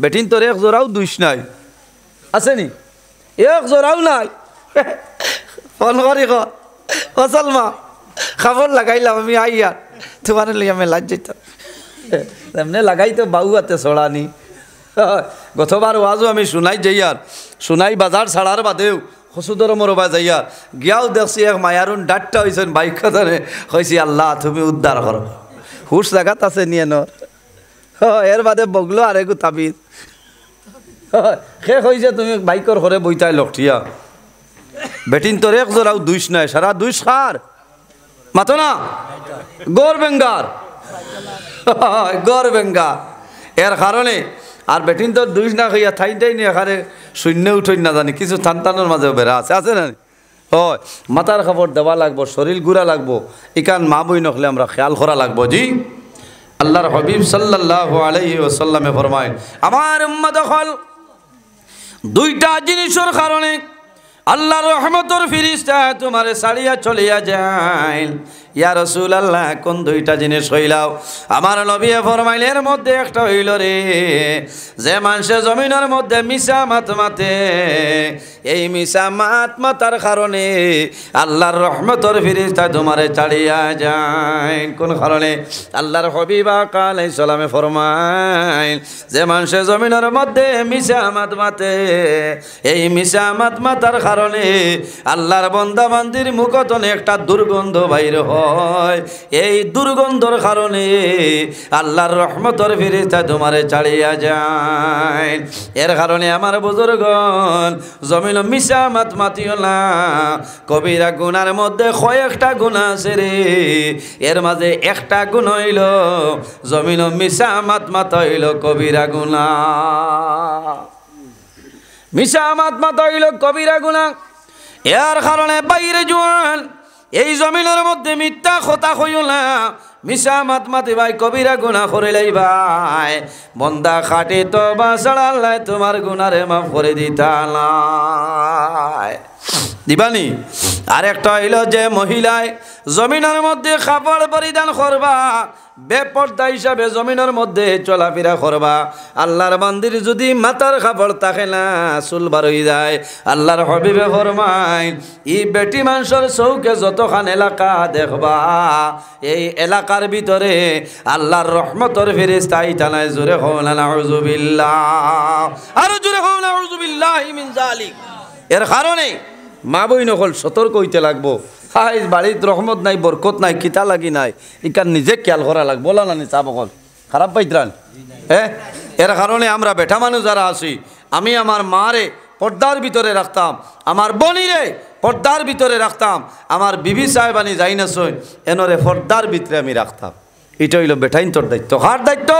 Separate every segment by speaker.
Speaker 1: বেটিন তোর এক জোড়াও দুইশ নাই আছে নি এক জোড়াও নাই ফোন করি কসলমা খবর লাগাইলাম আমি আইয়া তোমার লিয়ে আমি লাজ যেতাম এমনি লাগাই তো বাউ হাতে ছড়ানি গতবার ওয়াজও আমি শুনাই যাইয়ার শুনাই বাজার ছাড়ার বাদেও হসুদর মরবা যাইয়ার গিয়াও দেখছি এক মায়ারুন ডাটটা হয়েছেন বাইক ধরে হয়েছি আল্লাহ তুমি উদ্ধার করো হুশ জায়গাত আছে নিয়ে নর এর বাদে বগলো আর একটু তাবিজ শেষ হয়েছে তুমি বাইকর ঘরে বইতাই লঠিয়া বেটিন তোর এক জোড়াও দুইশ নাই সারা দুইশ খার মাতো না গড় বেঙ্গার গড় বেঙ্গা এর কারণে আর বেটিন তোর দুইশ না খাইয়া ঠাইটাই নি এখানে শূন্য উঠই না জানি কিছু থানতানোর মাঝে বেড়া আছে না হয় মাথার খবর দেওয়া লাগবো শরীর গুড়া লাগবো ইকান মা বই নখলে আমরা খেয়াল করা লাগবো জি আল্লাহর হাবিব সাল্লাল্লাহু আলাইহি ওয়াসাল্লামে ফরমায় আমার উম্মত হল দুইটা জিনিসের কারণে আল্লাহর রহমতের ফিরিস্তা তোমারে ছাড়িয়া চলিয়া যায় ইয়া রাসূলুল্লাহ কোন দুইটা জিনিস হইলাও আমার নবী ফরমাইলেন এর মধ্যে একটা হইল রে যে মানুষে জমিনের মধ্যে মিছা মাত মাতে এই মিছা মাত মাতার কারণে আল্লাহর রহমতের ফিরিস্তা তোমারে ছাড়িয়া যায় কোন কারণে আল্লাহর হাবিব আলাইহিস সালামে ফরমাইল যে মানুষে জমিনের মধ্যে মিছা মাত মাতে এই মিছা মাত মাতার কারণে আল্লাহর বান্দা বান্দির মুখতনে একটা দুর্গন্ধ বাইর হয় এই দুর্গন্ধর কারণে আল্লাহর রহমতের ফিরিস্তা তোমারে ছাড়িয়া যায় এর কারণে আমার বুজুর্গণ জমিন মিছা মাত মাতিও না কবিরা গুনার মধ্যে কয়েকটা গুনাহ আছে রে এর মাঝে একটা গুণ হইল জমিন মিছা মাত মাত হইল কবিরা গুনাহ মিছা মাত মাত হইল কবিরা গুনাহ এর কারণে বাইরে জোয়ান এই জমিনের মধ্যে মিথ্যা কথা কইও না মিছা মাত মাতি ভাই কবিরা গুনাহ করিলাই ভাই বন্দা খাটে তো বাছড়া আল্লাহ তোমার গুনারে মাফ করে দিতালাই দিবানি আর একটা হইল যে মহিলায় জমিনের মধ্যে কাপড় পরিধান করবা বেপর্দা হিসাবে জমিনের মধ্যে চলাফেরা করবা আল্লাহর বান্দির যদি মাথার কাপড় থাকে না চুল বার হয়ে যায় আল্লাহর হাবিবে ফরমায় ই বেটি মানুষের চৌকে যতখান এলাকা দেখবা এই এলাকার ভিতরে আল্লাহর রহমতের ফেরেশতা আইতানায় জোরে কওনা নাউযুবিল্লাহ আর জোরে কওনা নাউযুবিল্লাহি মিন যালিক এর কারণে মা বই নকল সতর্ক হইতে লাগবো হাই বাড়িত রহমত নাই বরকত নাই কিতা লাগি নাই ইকার নিজে খেয়াল করা লাগবো বলা না চা বকল খারাপ পাইত্রান হ্যাঁ এর কারণে আমরা বেটা মানুষ যারা আছি আমি আমার মারে পর্দার ভিতরে রাখতাম আমার বনিরে পর্দার ভিতরে রাখতাম আমার বিবি সাহেবানি যাই না সই এনরে পর্দার ভিতরে আমি রাখতাম এটা হইল বেটাইন তোর দায়িত্ব কার দায়িত্ব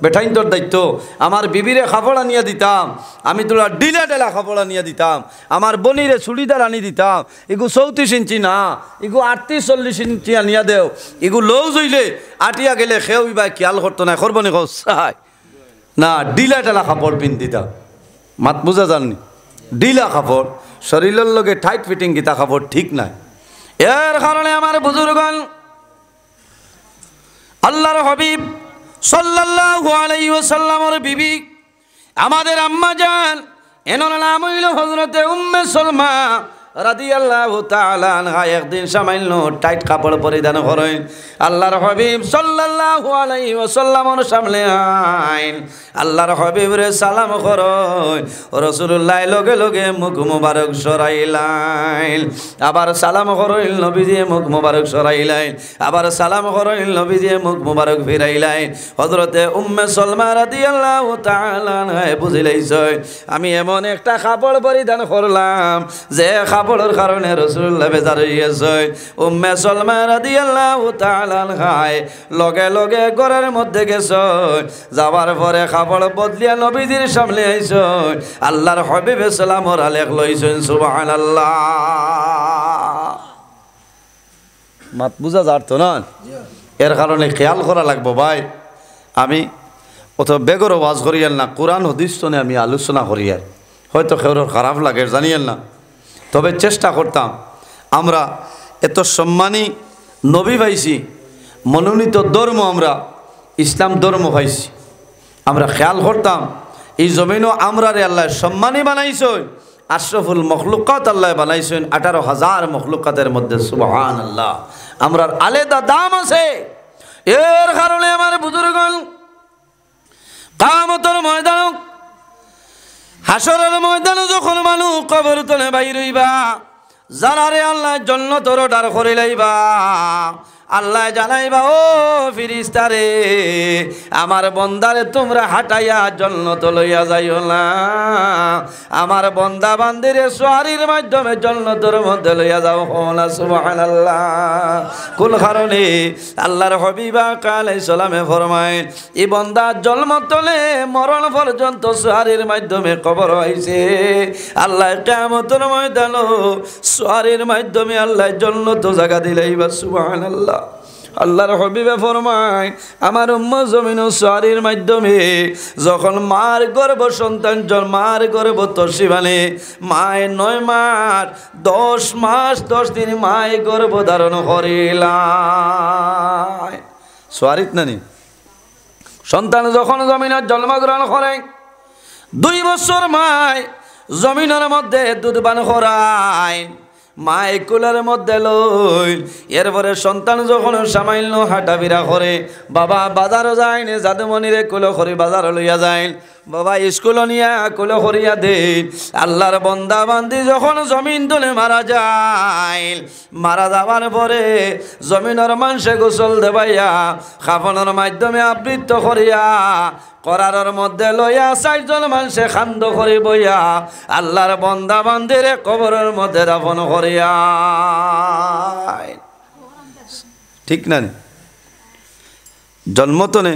Speaker 1: বেটাইন তোর দায়িত্ব আমার বিবিরে খাপড় আনিয়া দিতাম আমি তোরা ডিলা ডেলা খাপড় আনিয়া দিতাম আমার বনিরে চুড়িদার আনি দিতাম এগু 34 ইঞ্চি না এগু 38-40 ইঞ্চি আনিয়া দেও এগু লৌ জইলে আটিয়া গেলে খেউ বা খেয়াল করতো না করবনি কসাই না ডিলা ডেলা খাপড় পিন দিতাম মাত বুঝা জাননি ডিলা কাপড় শরীরের লগে টাইট ফিটিং গীতা কাপড় ঠিক নাই এর কারণে আমার বুজুর্গণ আল্লাহর হাবিব সাল্লাল্লাহু আলাইহি ওয়াসাল্লামের বিবি আমাদের আম্মা জান এনার নাম হইল হযরতে উম্মে সালমা রাদিয়াল্লাহু তাআলা আনহা একদিন সামান্য টাইট কাপড় পরিধান করেন আল্লাহর হাবিব সাল্লাল্লাহু আলাইহি ওয়াসাল্লামের সামনে আইন আল্লাহর হাবিবরে সালাম করেন রাসূলুল্লাহ লগে লগে মুখ মুবারক সরাইলেন আবার সালাম করেন নবীজি মুখ মুবারক সরাইলেন আবার সালাম করেন নবীজি মুখ মুবারক ফিরাইলেন হযরতে উম্মে সালমা রাদিয়াল্লাহু তাআলা আনহা বুঝিলাইছে আমি এমন একটা কাপড় পরিধান করলাম যে কাপড়ের কারণে রাসূলুল্লাহ বেজার হইয়াছে উম্মে সালমা রাদিয়াল্লাহু তাআলা আনহা লগে লগে ঘরের মধ্যে গেছে যাওয়ার পরে কাপড় বদলিয়া নবীজির সামনে আইছে আল্লাহর হাবিব সালামর আলেখ লইছেন সুবহানাল্লাহ মাত বুঝা যারতো না এর কারণে খেয়াল করা লাগবো ভাই আমি অত বেগর ওয়াজ করিয়াল না কোরআন হাদিস শুনে আমি আলোচনা করিয়াল হয়তো কেউর খারাপ লাগে জানিয়েন না তবে চেষ্টা করতাম আমরা এত সম্মানী নবী পাইছি মনোনীত ধর্ম আমরা ইসলাম ধর্ম পাইছি আমরা খেয়াল করতাম এই জমিনও আমরারে আল্লাহ সম্মানী বানাইছেন, আশরাফুল মখলুকাত আল্লাহ বানাইছেন 18,000 মখলুকাতের মধ্যে। সুবহানাল্লাহ। আমরার আলাদা দাম আছে। এর কারণে আমার বুজুর্গণ কিয়ামতের ময়দান, হাসরের ময়দানে যখন মানুষ কবর তলে বাইর হইবা, যারারে আল্লাহ জান্নাতের অর্ডার করে লাইবা, আল্লাহ জানাইবা, ও ফিরিস্তারে, আমার বন্দারে তোমরা হাঁটাইয়া জান্নাত লইয়া যাইও না। আমার বন্দা বান্দিরে সওয়ারির মাধ্যমে জান্নাতের মধ্যে লইয়া যাও। না সুবহানাল্লাহ। কোন কারণে? আল্লাহর হাবিব আলাইহিস সালামে ফরমায়, এই বন্দা জন্ম তলে মরণ পর্যন্ত সওয়ারির মাধ্যমে কবর হইছে, আল্লাহ কিয়ামতের ময়দানে সওয়ারির মাধ্যমে আল্লাহ জান্নাত জায়গা দিলাইবা। সুবহানাল্লাহ। আল্লাহর হাবিবে ফরমায়, আমার উম্মত জমিনও সওয়ারির মাধ্যমে যখন মার গর্ভ সন্তান মার গর্ভ তসিবানে মায় 9 মাস 10 মাস 10 দিন মায় গর্ভ ধারণ করিলায়। সওয়ারিত নানি সন্তান যখন জমিনের জন্মগ্রহণ করে 2 বছর মায় জমিনের মধ্যে দুধ পান করায়, মায় কুলের মধ্যে লই। এরপরে সন্তান যখন সামান্য হাঁটাফেরা করে, বাবা বাজারও যায় না, জাদুমণিরে কুলো করে বাজারও লইয়া যায়, বাবা স্কুল নিয়া কুলো করিয়া দেন। আল্লাহর বন্দা বান্দি যখন জমিন তুলে মারা যায়, মারা যাবার পরে জমিনের মানুষে গোসল দেবাইয়া খাফনের মাধ্যমে আবৃত্ত করিয়া করার মধ্যে লইয়া 4 জন মানুষে খান্দ করে বইয়া আল্লাহর বন্দা বান্দিরে কবরের মধ্যে দাফন করিয়া। ঠিক না? জন্মতনে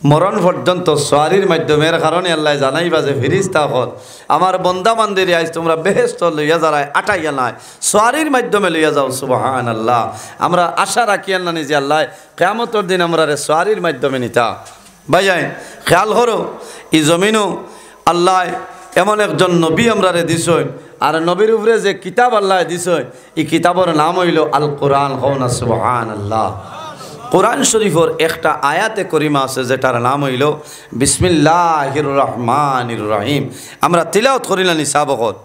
Speaker 1: মরণ পর্যন্ত সওয়ারির মাধ্যমের কারণে আল্লাহ জানাইবা যে ফেরেশতা হল আমার বন্দা বান্দিরে আজ তোমরা বেহেশত লইয়া যারায় আটাইয়া নাই, সওয়ারির মাধ্যমে লইয়া যাও। সুবহানাল্লাহ। আমরা আশা রাখি আল্লাহ যে আল্লাহ কিয়ামতের দিন আমরা সওয়ারির মাধ্যমে নিতা। ভাইজান খেয়াল করো, এই জমিনও আল্লাহ এমন একজন নবী আমরা দিছেন, আর নবীর উপরে যে কিতাব আল্লাহ দিছেন, এই কিতাবের নাম হইল আল কোরআন। হওনা সুবহানাল্লাহ। কোরআন শরীফের একটা আয়াতে করিমা আছে যেটার নাম হইল বিসমিল্লাহির রহমানির রহিম। আমরা তিলাওয়াত করিলা নিসাবকত।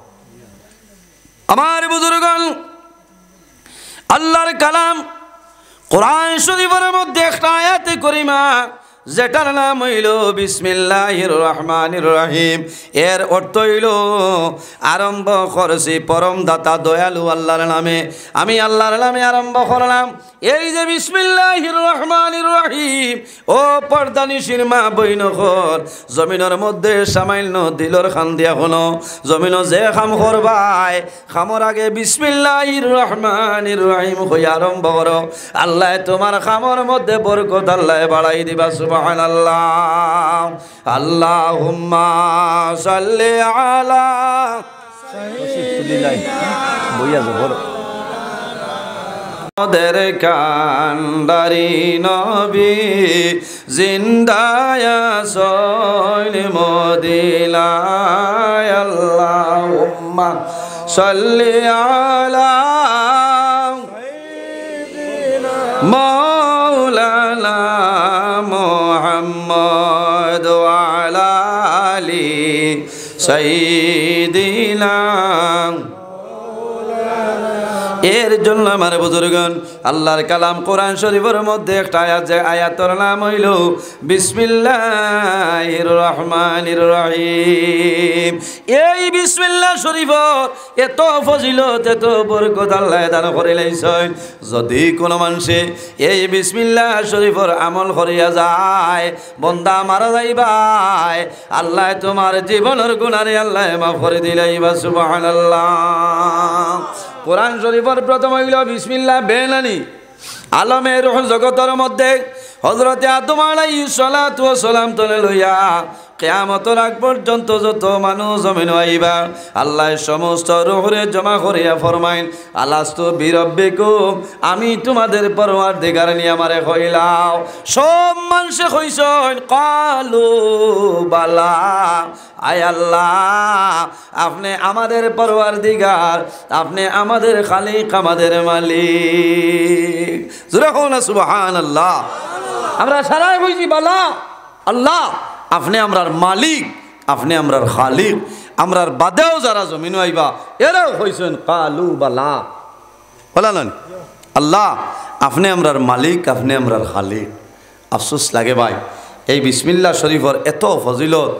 Speaker 1: আমার বুজুর্গণ, আল্লাহর কালাম কোরআন শরীফের মধ্যে একটা আয়াতে করিমা যেটার নাম হইল বিসমিল্লাহির রহমানির রহিম। এর অর্থ হইল আরম্ভ করছি পরম দাতা দয়ালু আল্লাহর নামে, আমি আল্লাহর নামে আরম্ভ করলাম। এই যে বিসমিল্লাহির রহমানির রহিম, ও পর্দানিশির মা বইনখর, জমিনের মধ্যে সামান্য দিলর খান দিয়া হলো, জমিন যে খাম করবাই খামর আগে বিসমিল্লাহির রহমানির রহিম হয়ে আরম্ভ করো। আল্লাহ তোমার খামর মধ্যে বরকত আল্লাহ বাড়াই দিবা। সুবহানাল্লাহ। আল্লাহুম্মা সাল্লি আলা আমাদের কান্ডারি নবী জিন্দায়া সইল মদিনায়। আল্লাহুম্মা সাল্লি আলা মাওলানা মুহাম্মদ ওয়া আলা আলি সাইয়্যিদিনা। এর জন্য আমার বুজুর্গণ আল্লাহর কালাম কোরআন শরীফের মধ্যে একটা আয়াত, যে আয়াতের নাম হইল বিসমিল্লাহির রহমানির রহিম। এই বিসমিল্লাহ শরীফর এত ফজিলত এত বরকত আল্লাহ দান করে লাইছেন। যদি কোনো মানুষে এই বিসমিল্লাহ শরীফর আমল করিয়া যায়, বন্দা মারা যাইবাই, আল্লাহ তোমার জীবনের গুনারে আল্লাহ মাফ করে দিলাইবা। সুবহানাল্লাহ। কোরআন শরীফের প্রথম হইল বিসমিল্লাহ বেনানি আলমের জগতের মধ্যে হযরতে আদম আলাইহিস সালাতু ওয়াস সালাম তলে লইয়া কিয়ামতের আগ পর্যন্ত যত মানুষ জমিন আইবা, আল্লাহ সমস্ত রূহরে জমা করিয়া ফরমাইন আলাস্তু বিরাব্বিকুম, আমি তোমাদের পরওয়ারদিগার নিয়ে আমারে কইলাও। সব মানুষে কইছেন কালু বালা, আয় আল্লাহ আপনি আমাদের পরওয়ারদিগার, আপনি আমাদের খালিক, আমাদের মালিক। জোরে হোনা সুবহানাল্লাহ। আমরা সারাই কইছি বালা, আল্লাহ আপনি আমরার মালিক, আপনি আমরার খালিক, আমরার বাদেও যারা জমিন আইবা এরাও হইছেন কালু বালা বলালেন আল্লাহ আপনি আমরার মালিক, আপনি আমরার খালিক। আফসোস লাগে ভাই, এই বিসমিল্লাহ শরীফর এত ফজিলত,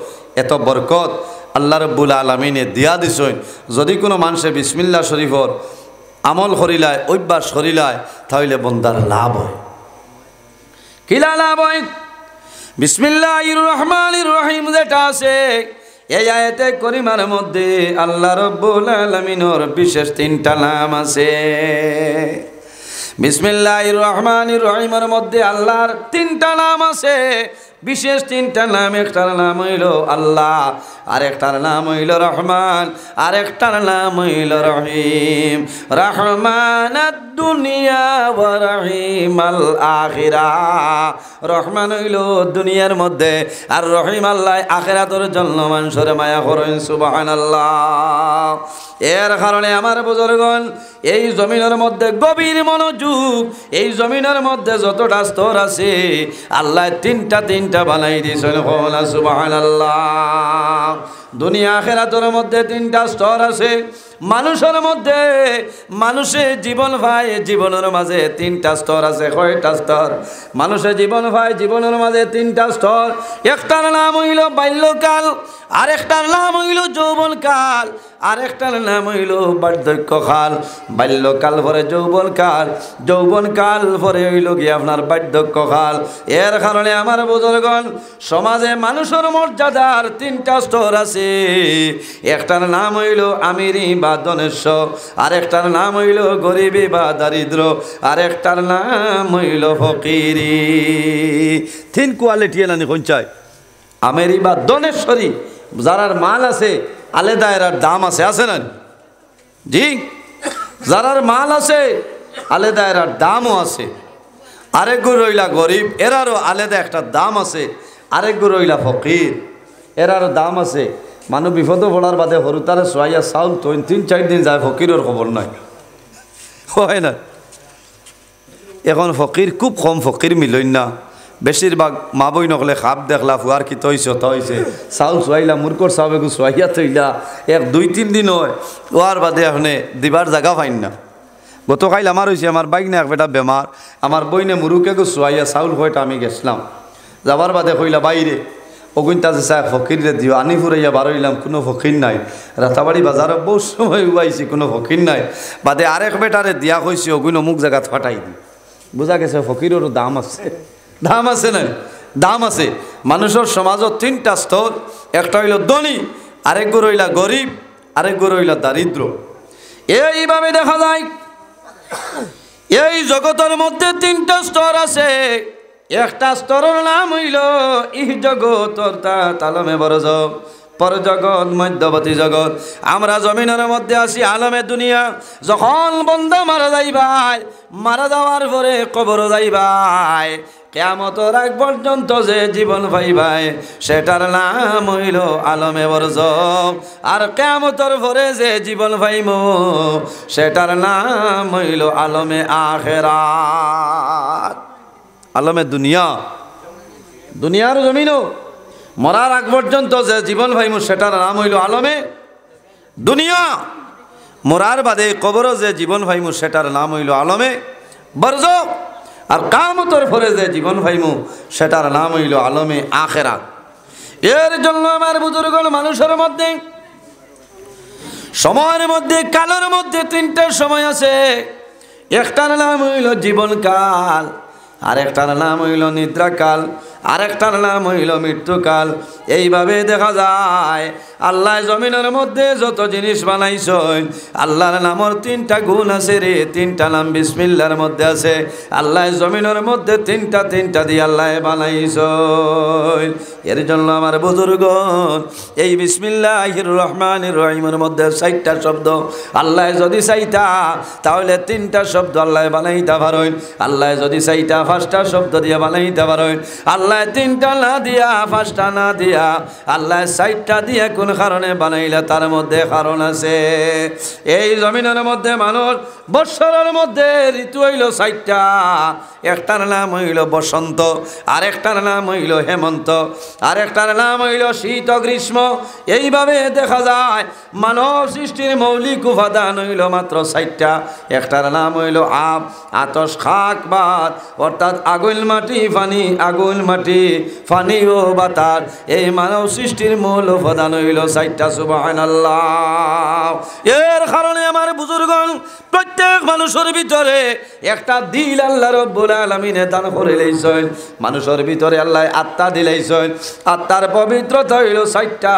Speaker 1: এত বরকত আল্লাহ রব্বুল আলমিনে দিয়া দিছেন। যদি কোনো মানুষে বিসমিল্লাহ শরীফর আমল করিলায়, অভ্যাস করিলায়, তাহলে বন্দার লাভ হয়। কিলা লাভ হয়? বিসমিল্লাহির রহমানির রহিম যেটা আছে এই আয়াতে করিমার মধ্যে আল্লাহ রব্বুল আলামিনের বিশেষ 3টা নাম আছে। বিসমিল্লাহির রহমানির রহিমের মধ্যে আল্লাহর 3টা নাম আছে, বিশেষ 3টা নাম। একটার নাম হইল আল্লাহ, আরেকটার নাম হইল রহমান, আরেকটার নাম হইল রহিম। রহমানাদ দুনিয়া ওয়া রহিমাল আখিরাহ। রহমান হইল দুনিয়ার মধ্যে, আর রহিম আল্লাহ আখিরাতের জন্য মানুষের মায়া করেন। সুবহানাল্লাহ। এর কারণে আমার বুজুর্গণ এই জমিনের মধ্যে গভীর মনোযোগ, এই জমিনের মধ্যে যতটা স্তর আছে আল্লাহ 3টা বানাই দিয়েছেন। সুবহানাল্লাহ। দুনিয়া আখিরাতের মধ্যে 3টা স্তর আছে। মানুষের মধ্যে মানুষের জীবন ভাই, জীবনের মাঝে 3টা স্তর আছে। কয়টা স্তর? মানুষের জীবন ভাই, জীবনের মাঝে 3টা স্তর। একটার নাম হইল বাল্যকাল, আরেকটার নাম হইল যৌবনকাল, আরেকটার নাম হইল বার্ধক্যকাল। বাল্যকাল পরে যৌবনকাল, যৌবনকাল পরে হইল কি আপনার বার্ধক্যকাল। এর কারণে আমার বুজুর্গণ সমাজে মানুষের মর্যাদার 3টা স্তর আছে। একটার নাম হইল আমিরি বা ধনেশ্ব, আরেকটার নাম হইল গরিবী বা দারিদ্র, আরেকটার নাম হইল ফকিরি। 3 কোয়ালিটি এনানি কোন চাই? আমেরি বা ধনেশ্বরী, যারার মাল আছে আলাদা এরার দাম আছে, আছে না জি? যারার মাল আছে আলাদা এরার দামও আছে। আরেক রইলা গরিব, এরারও আলাদা একটা দাম আছে। আরেক রইলা ফকির, এরারও দাম আছে। মানুষ বিপদ পড়ার বাদে হরুতারে সোয়াইয়া চাউল তো 3-4 দিন যায়, ফকিরের খবর নাই, হয় না? এখন ফকির খুব কম, ফকির মিলই না। বেশিরভাগ মা বই নকলে খাপ দেখলা ফুয়ার কি তৈছ তৈছে, চাউল চুয়াইলা মুরকর চাউল এগু চুয়াইয়া থইলা, 1-2-3 দিন হয়, ওয়ার বাদে এখানে দিবার জায়গা পাইন না। গতকাল আমার হয়েছে, আমার বাইক না এক বেটা বেমার, আমার বইনে মুরুকে গু চুয়াইয়া চাউল হয়টা আমি গেছিলাম। যাবার বাদে কইলা বাইরে অগুনটা যে চায় ফকিরে দিও, আনি ফুরাইয়া বারইলাম, কোনো ফকির নাই। রাতাবাড়ি বাজারে বহু সময় উবাইছি, কোনো ফকির নাই। বাদে আরেক বেটারে দিয়া কইছি অগুন অমুক জায়গাত ফাটাই দি। বোঝা গেছে ফকিরেরও দাম আছে, দাম আছে না? দাম আছে। মানুষের সমাজত 3টা স্তর। একটা হইল ধনী, আরেক গো রইলা গরিব, আরেক গো রইলা দারিদ্র। এইভাবে দেখা যায় এই জগতের মধ্যে 3টা স্তর আছে। একটা স্তরের নাম হইল ইহ জগৎ, অর্থাৎ আলমে বরজগ, পর জগৎ, মধ্যবর্তী জগৎ। আমরা জমিনের মধ্যে আছি আলমে দুনিয়া। যখন বন্দা মারা যাইবাই, মারা যাওয়ার পরে কবর যাইবাই, কিয়ামতের আগ পর্যন্ত যে জীবন পাইবাই সেটার নাম হইল আলমে বরজখ। আর কিয়ামতের পরে যে জীবন পাইব সেটার নাম হইল আলমে আখিরাত। আলমে দুনিয়া, দুনিয়ার জমিনও মরার আগ পর্যন্ত যে জীবন পাইব সেটার নাম হইল আলমে দুনিয়া। মরার বাদে কবর যে জীবন পাইব সেটার নাম হইল আলমে বরজখ। আর কিয়ামতের পরে যে জীবন পাইব সেটার নাম হইল আলমে আখিরাত। এর জন্য আমার বুজুর্গণ মানুষের মধ্যে সময়ের মধ্যে কালের মধ্যে 3টা সময় আছে। একটার নাম হইল জীবনকাল, আরেকটার নাম হইল নিদ্রাকাল, আরেকটার নাম হইল মৃত্যুকাল। এইভাবে দেখা যায় আল্লাহ জমিনের মধ্যে যত জিনিস বানাইছেন আল্লাহর নামের 3টা গুণ আছে রে। 3টা নাম বিসমিল্লাহর মধ্যে আছে। আল্লাহ জমিনের মধ্যে 3টা দিয়ে আল্লাহ বানাইছেন। এর জন্য আমার বুজুর্গণ এই বিসমিল্লাহির রহমানির রহিমের মধ্যে 4টা শব্দ আল্লাহ যদি চাইতা তাহলে 3টা শব্দ আল্লাহ বানাইতে পারেন। আল্লাহ যদি চাইতা 5টা শব্দ দিয়ে বানাইতে পারেন। আল্লাহ আল্লাহ তিনটা না দিয়া পাঁচটা না দিয়া আল্লাহ চারটা দিয়া কোন কারণে বানাইলা তার মধ্যে কারণ আছে। এই জমিনের মধ্যে মানুষ বৎসরের মধ্যে ঋতু হইল চারটা, একটার নাম হইল বসন্ত, আরেকটার নাম হইল হেমন্ত, আরেকটার নাম হইল শীত গ্রীষ্ম। এইভাবে দেখা যায় মানব সৃষ্টির মৌলিক উপাদান হইল মাত্র চারটা। একটার নাম হইল আপ, আতস, খাক, বাত, অর্থাৎ আগুন মাটি পানি, আগুন মাটি পানি ও বাতাস। এই মানব সৃষ্টির মূল উপাদান হইল চারটা। সুবহানাল্লাহ। এর কারণে আমার বুজুর্গণ প্রত্যেক মানুষের ভিতরে একটা দিল আল্লাহ রব্বুল আলামিনে দান করে লইছেন। মানুষের ভিতরে আল্লাহ আত্মা দিলাইছেন। আত্মার পবিত্রতা হইল চারটা।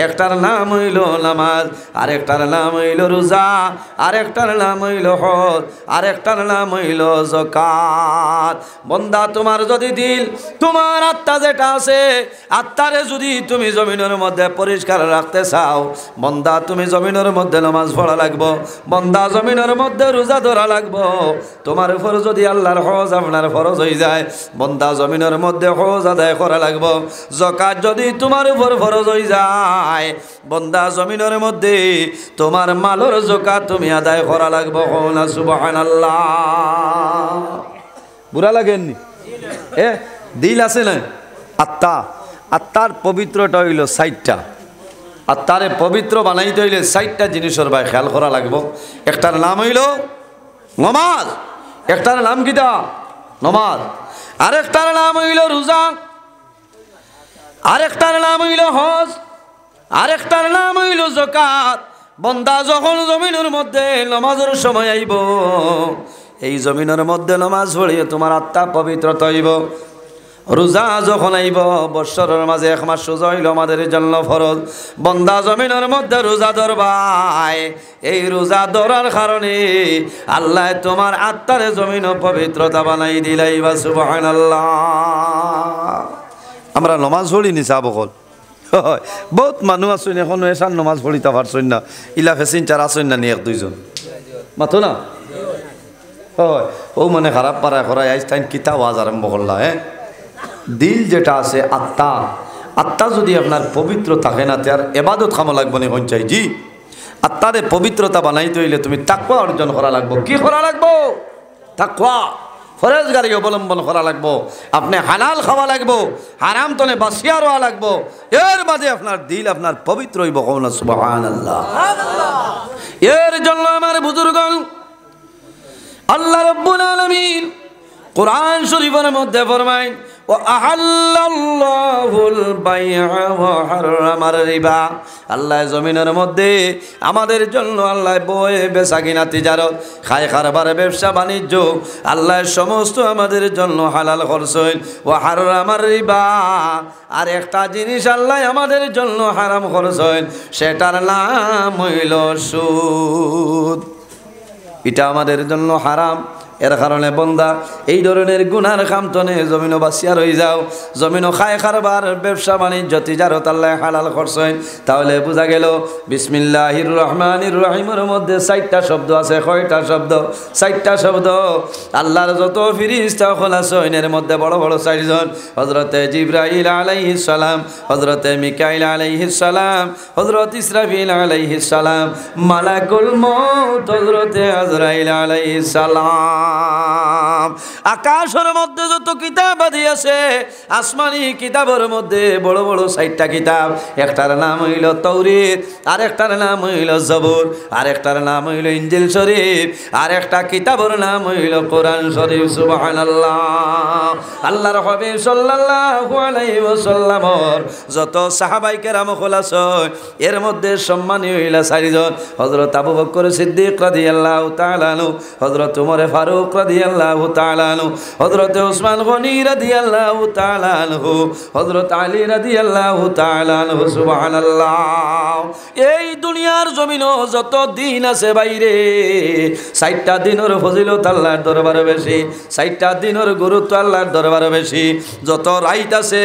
Speaker 1: একটার নাম হইল নামাজ, আরেকটার নাম হইল রোজা, আরেকটার নাম হইল হজ, আরেকটার নাম হইল যাকাত। বন্দা, তোমার যদি দিল, তোমার আত্মা যেটা আছে, আত্মারে যদি তুমি জমিনের মধ্যে পরিষ্কার রাখতে চাও, বন্দা তুমি জমিনের মধ্যে নামাজ পড়া লাগবো, বন্দা জমিনের মধ্যে রোজা ধরা লাগবো। তোমার উপর যদি আল্লাহর হজ আপনার ফরজ হয়ে যায়, বন্দা জমিনের মধ্যে হজ আদায় করা লাগবো। যাকাত যদি তোমার উপর ফরজ হয়ে যায়, বন্দা জমিনের মধ্যে তোমার মালের যাকাত তুমি আদায় করা লাগবো। না সুবহানাল্লাহ। বুড়া লাগেননি? দিল আছে না, আত্মা, আত্মার পবিত্রটা হইল চারটা। আত্মারে পবিত্র বানাইতে হইলে চারটা জিনিসের ভাই খেয়াল করা লাগবো। একটার নাম হইল নমাজ, একটার নাম কিটা নমাজ, আরেকটার নাম হইল রোজা, আরেকটার নাম হইল হজ, আরেকটার নাম হইল যাকাত। বন্দা যখন জমিনের মধ্যে নমাজের সময় আইব, এই জমিনের মধ্যে নমাজ পড়িয়ে তোমার আত্মা পবিত্রতা হইব। রোজা যখন আইব, বৎসরের মাঝে এক মাস রোজা হইল আমাদের জন্য ফরজ। বন্দা জমিনের মধ্যে রোজা ধরবাই, এই রোজা ধরার কারণে আল্লাহ তোমার আত্মারে জমিন পবিত্রতা বানাই দিলাই। বা সুবহানাল্লাহ। আমরা নমাজ পড়ি নি চা বকল, বহুত মানুষ আসুন এখনো এসান নমাজ পড়িতে পারছেন না। ইলা ফেসিন চার আসেন না নি এক দুইজন মাথো না। হয় ও মানে খারাপ পাড়ায় করায় আইস তাই কিতাব আজ আরম্ভ করলা। দিল যেটা আছে আত্মা, আত্মা যদি আপনার পবিত্র থাকে না, তার এবাদত খামা লাগবো না। হন চাই জি আত্মারে পবিত্রতা বানাইতে হইলে তুমি তাকওয়া অর্জন করা লাগবো। কি করা লাগবো? তাকওয়া, ফরেজগারি অবলম্বন করা লাগবো। আপনি হালাল খাওয়া লাগবো, হারাম তনে বাসিয়া রোয়া লাগবো। এর মাঝে আপনার দিল আপনার পবিত্র হইব। কওনা সুবহানাল্লাহ। এর জন্য আমার বুজুর্গণ আল্লাহ রাব্বুল আলামিন কুরআন শরীফের মধ্যে ফরমায়, ও আহাল্লাল্লাহুল বাইআ ওয়া হারামার রিবা। আল্লাহ জমিনের মধ্যে আমাদের জন্য আল্লাহ বয়ে বেচা কিনা, তিজারত, খায় কারবার, ব্যবসা বাণিজ্য আল্লাহ সমস্ত আমাদের জন্য হালাল করছেন। ও হারামার রিবা, আর একটা জিনিস আল্লাহ আমাদের জন্য হারাম করছেন, সেটার নাম হইল সুদ। এটা আমাদের জন্য হারাম। এর কারণে বন্দা এই ধরনের গুনার খামতনে জমিনও বাসিয়া রয়ে যাও। জমিনও খায় কারবার, ব্যবসা বাণিজ্য, তিজারত আল্লাহ হালাল করছেন। তাহলে বোঝা গেল বিসমিল্লাহির রহমানির রহিমের মধ্যে 4টা শব্দ আছে। কয়টা শব্দ? 4টা শব্দ। আল্লাহর যত ফেরেশতা আছেন এর মধ্যে বড় বড় 4 জন। হযরতে জিবরাইল আলাইহিস সালাম, হযরতে মিকাইল আলাইহিস সালাম, হযরত ইসরাফিল আলাইহিস সালাম, মালাকুল মউত হযরতে আজরাইল আলাইহিস সালাম। আকাশের মধ্যে যত কিতাব আদি আছে, আসমানি কিতাবের মধ্যে বড় বড় 4টা কিতাব। একটার নাম হইল তাওরীত, আরেকটার নাম হইল জবুর, আরেকটার নাম হইল ইনজিল শরীফ, আরেকটা কিতাবের নাম হইল কোরআন শরীফ। সুবহানাল্লাহ। আল্লাহর হাবিব সাল্লাল্লাহু আলাইহি ওয়াসাল্লামর যত সাহাবায়ে কেরাম আছেন এর মধ্যে সম্মানী হইল 4 জন। হযরত আবু বকর সিদ্দিক রাদিয়াল্লাহু তাআলা আনহু, হযরত ওমর ফারুক রাদিয়াল্লাহু তাআলা আনহু, হযরত ওসমান গনি রাদিয়াল্লাহু তাআলা আনহু, হযরত আলী রাদিয়াল্লাহু তাআলা আনহু। সুবহানাল্লাহ। এই দুনিয়ার জমিনও যত দিন আছে বাইরে, 4টা দিনের ফজিলত আল্লাহর দরবারে বেশি, 4টা দিনের গুরুত্ব আল্লাহর দরবারে বেশি। যত রাইত আছে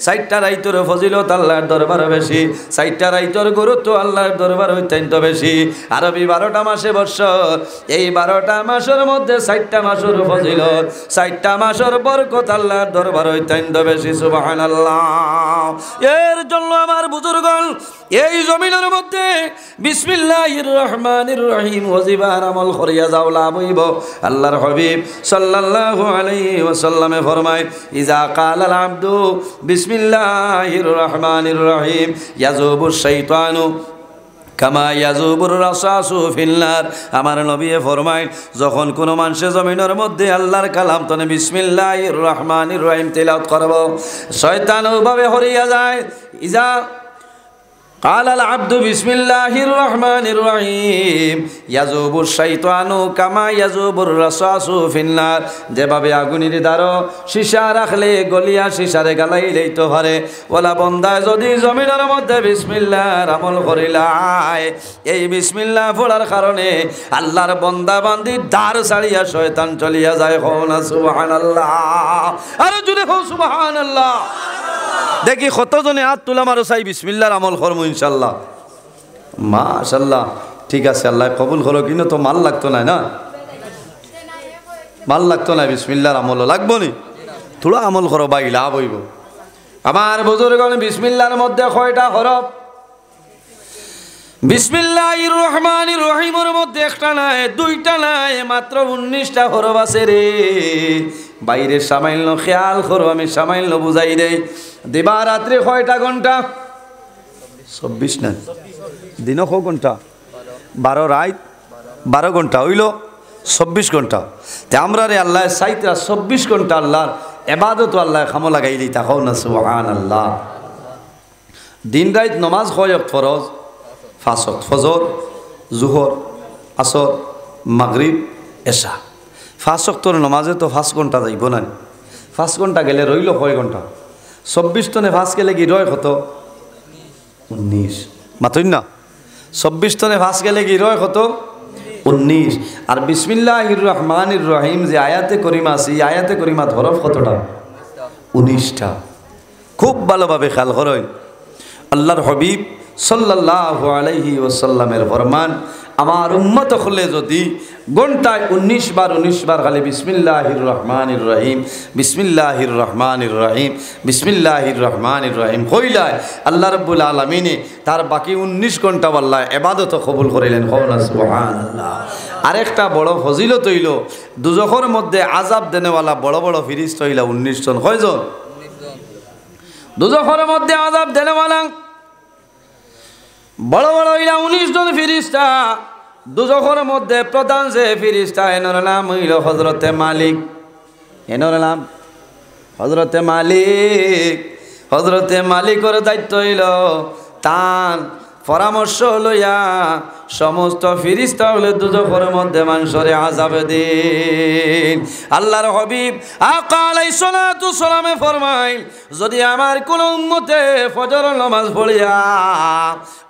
Speaker 1: 4টা রাইতের ফজিলত আল্লাহর দরবারে বেশি, 4টা রাইতের গুরুত্ব আল্লাহর দরবারে অত্যন্ত বেশি। আরবি 12টা মাসে বৎসর, এই 12টা মাসের মধ্যে 4টা মাসের ফজিলত, 4টা মাসের বরকত আল্লাহর দরবার হইতেন বেশি। সুবহানাল্লাহ। এর জন্য আমার বুজুর্গণ এই জমিনের মধ্যে বিসমিল্লাহির রহমানির রহিম ওয়াজিবার আমল করিয়া যাও, লাভ হইব। আল্লাহর হাবিব সাল্লাল্লাহু আলাইহি ওয়াসাল্লামে ফরমায়, ইজা কালাল আবদু বিসমিল্লাহির রহমানির রহিম ইয়াজুবুশ শাইতানু কামা ইয়াজুবুর রাসাসু ফিন্নার। আমার নবী ফরমায়, যখন কোনো মানুষের জমিনের মধ্যে আল্লাহর কালাম তনে বিসমিল্লাহির রহমানির রহিম তেলাওয়াত করব, শয়তান ওভাবে হরিয়া যায়। ইজা কালাল আবদু বিসমিল্লাহির রহমানির রহিম ইয়াজুবুশ শাইতানু কামা ইয়াজুবুর রাসাসু ফিন্নার। যেভাবে আগুনের দ্বারা সীসা রাখলে গলিয়া সীসারে গালাই লইতে পারে, ওলা বন্দায় যদি জমিনের মধ্যে বিসমিল্লাহর আমল করিলায়, এই বিসমিল্লাহ পড়ার কারণে আল্লাহর বন্দা বান্দি দ্বার ছাড়িয়া শয়তান চলিয়া যায়। হও না সুবহানাল্লাহ? আরে জুড়ে হও সুবহানাল্লাহ। দেখি কতজনে হাত তুলা মারো চাই বিসমিল্লাহর আমল করবো ইনশাল্লাহ। মাশাল্লাহ, ঠিক আছে, আল্লাহ কবুল করো। কিন্তু তো মাল লাগতো না, না মাল লাগতো না, বিসমিল্লাহর আমল লাগবো নি? থোড়া আমল করো ভাই, লাভ হইব। আমার বুজুর্গণ বিসমিল্লাহর মধ্যে কয়টা হরফ? বিসমিল্লাহির রহমানির রহিমের মধ্যে একটা নাই, দুইটা নাই, মাত্র 19টা হরফ আছে রে। বাইরের সামান্য খেয়াল করো, আমি সামান্য বুঝাই দেই। দিবা রাত্রে কয়টা ঘন্টা? 24 না, দিন ক ঘন্টা? 12 রাত 12 ঘন্টা হইল 24 ঘন্টা। তে আমরা রে আল্লাহ সাইতরা 24 ঘন্টা আল্লাহর এবাদত আল্লাহ খামো লাগাই দিই। তাকাও না সুবহানাল্লাহ। দিন রাত নমাজ কয় ওয়াক্ত ফরজ? 5 ওয়াক্ত, ফজর, জোহর, আসর, মাগরিব, এশা। 5 ওয়াক্তের নমাজে তো 5 ঘন্টা যাইব না। 5 ঘন্টা গেলে রইল কয় ঘন্টা? 24 টনে 5 গেলে কি রয় কত? 19। মাতই না? 24 টনে 5 গেলে কি রয় কত? 19। আর বিসমিল্লাহির রহমানির রহিম যে আয়াতে করিমা আছে, এই আয়াতে করিমা হরফ কতটা? 19টা। খুব ভালোভাবে খেয়াল করেন। আল্লাহর হাবিব সাল্লাল্লাহু আলাইহি ওয়াসাল্লামের ফরমান, আমার উম্মত হলে যদি ঘন্টায় 19 বার খালি বিসমিল্লাহির রহমানির রহিম, বিসমিল্লাহির রহমানির রহিম, বিসমিল্লাহির রহমানির রহিম কইলায়, আল্লাহ রাব্বুল আলামিনে তার বাকি 19 ঘন্টা আল্লাহ ইবাদত কবুল করিলেন। সুবহানাল্লাহ। আরেকটা বড় ফজিলত হইল, দুজখের মধ্যে আযাব দেনেওয়ালা বড় বড় ফেরেশতা হইলা 19 জন। কয়জন? দুজখের মধ্যে আযাব দেনেওয়ালা বড় বড় হইলা 19 জন ফেরেশতা। দুজখের মধ্যে প্রধান যে ফেরেশতা, এনার নাম হইল হযরতে মালিক। এনার নাম হযরতে মালিক। হযরতে মালিকের দায়িত্ব হইল তার পরামর্শ লইয়া সমস্ত ফেরেশতা হলে দুজখের মধ্যে মানুষরে আযাব দিন। আল্লাহর হাবিব আকা আলাইহিস সালাতু সালামে ফরমাইল, যদি আমার কোন উম্মতে ফজর নামাজ পড়িয়া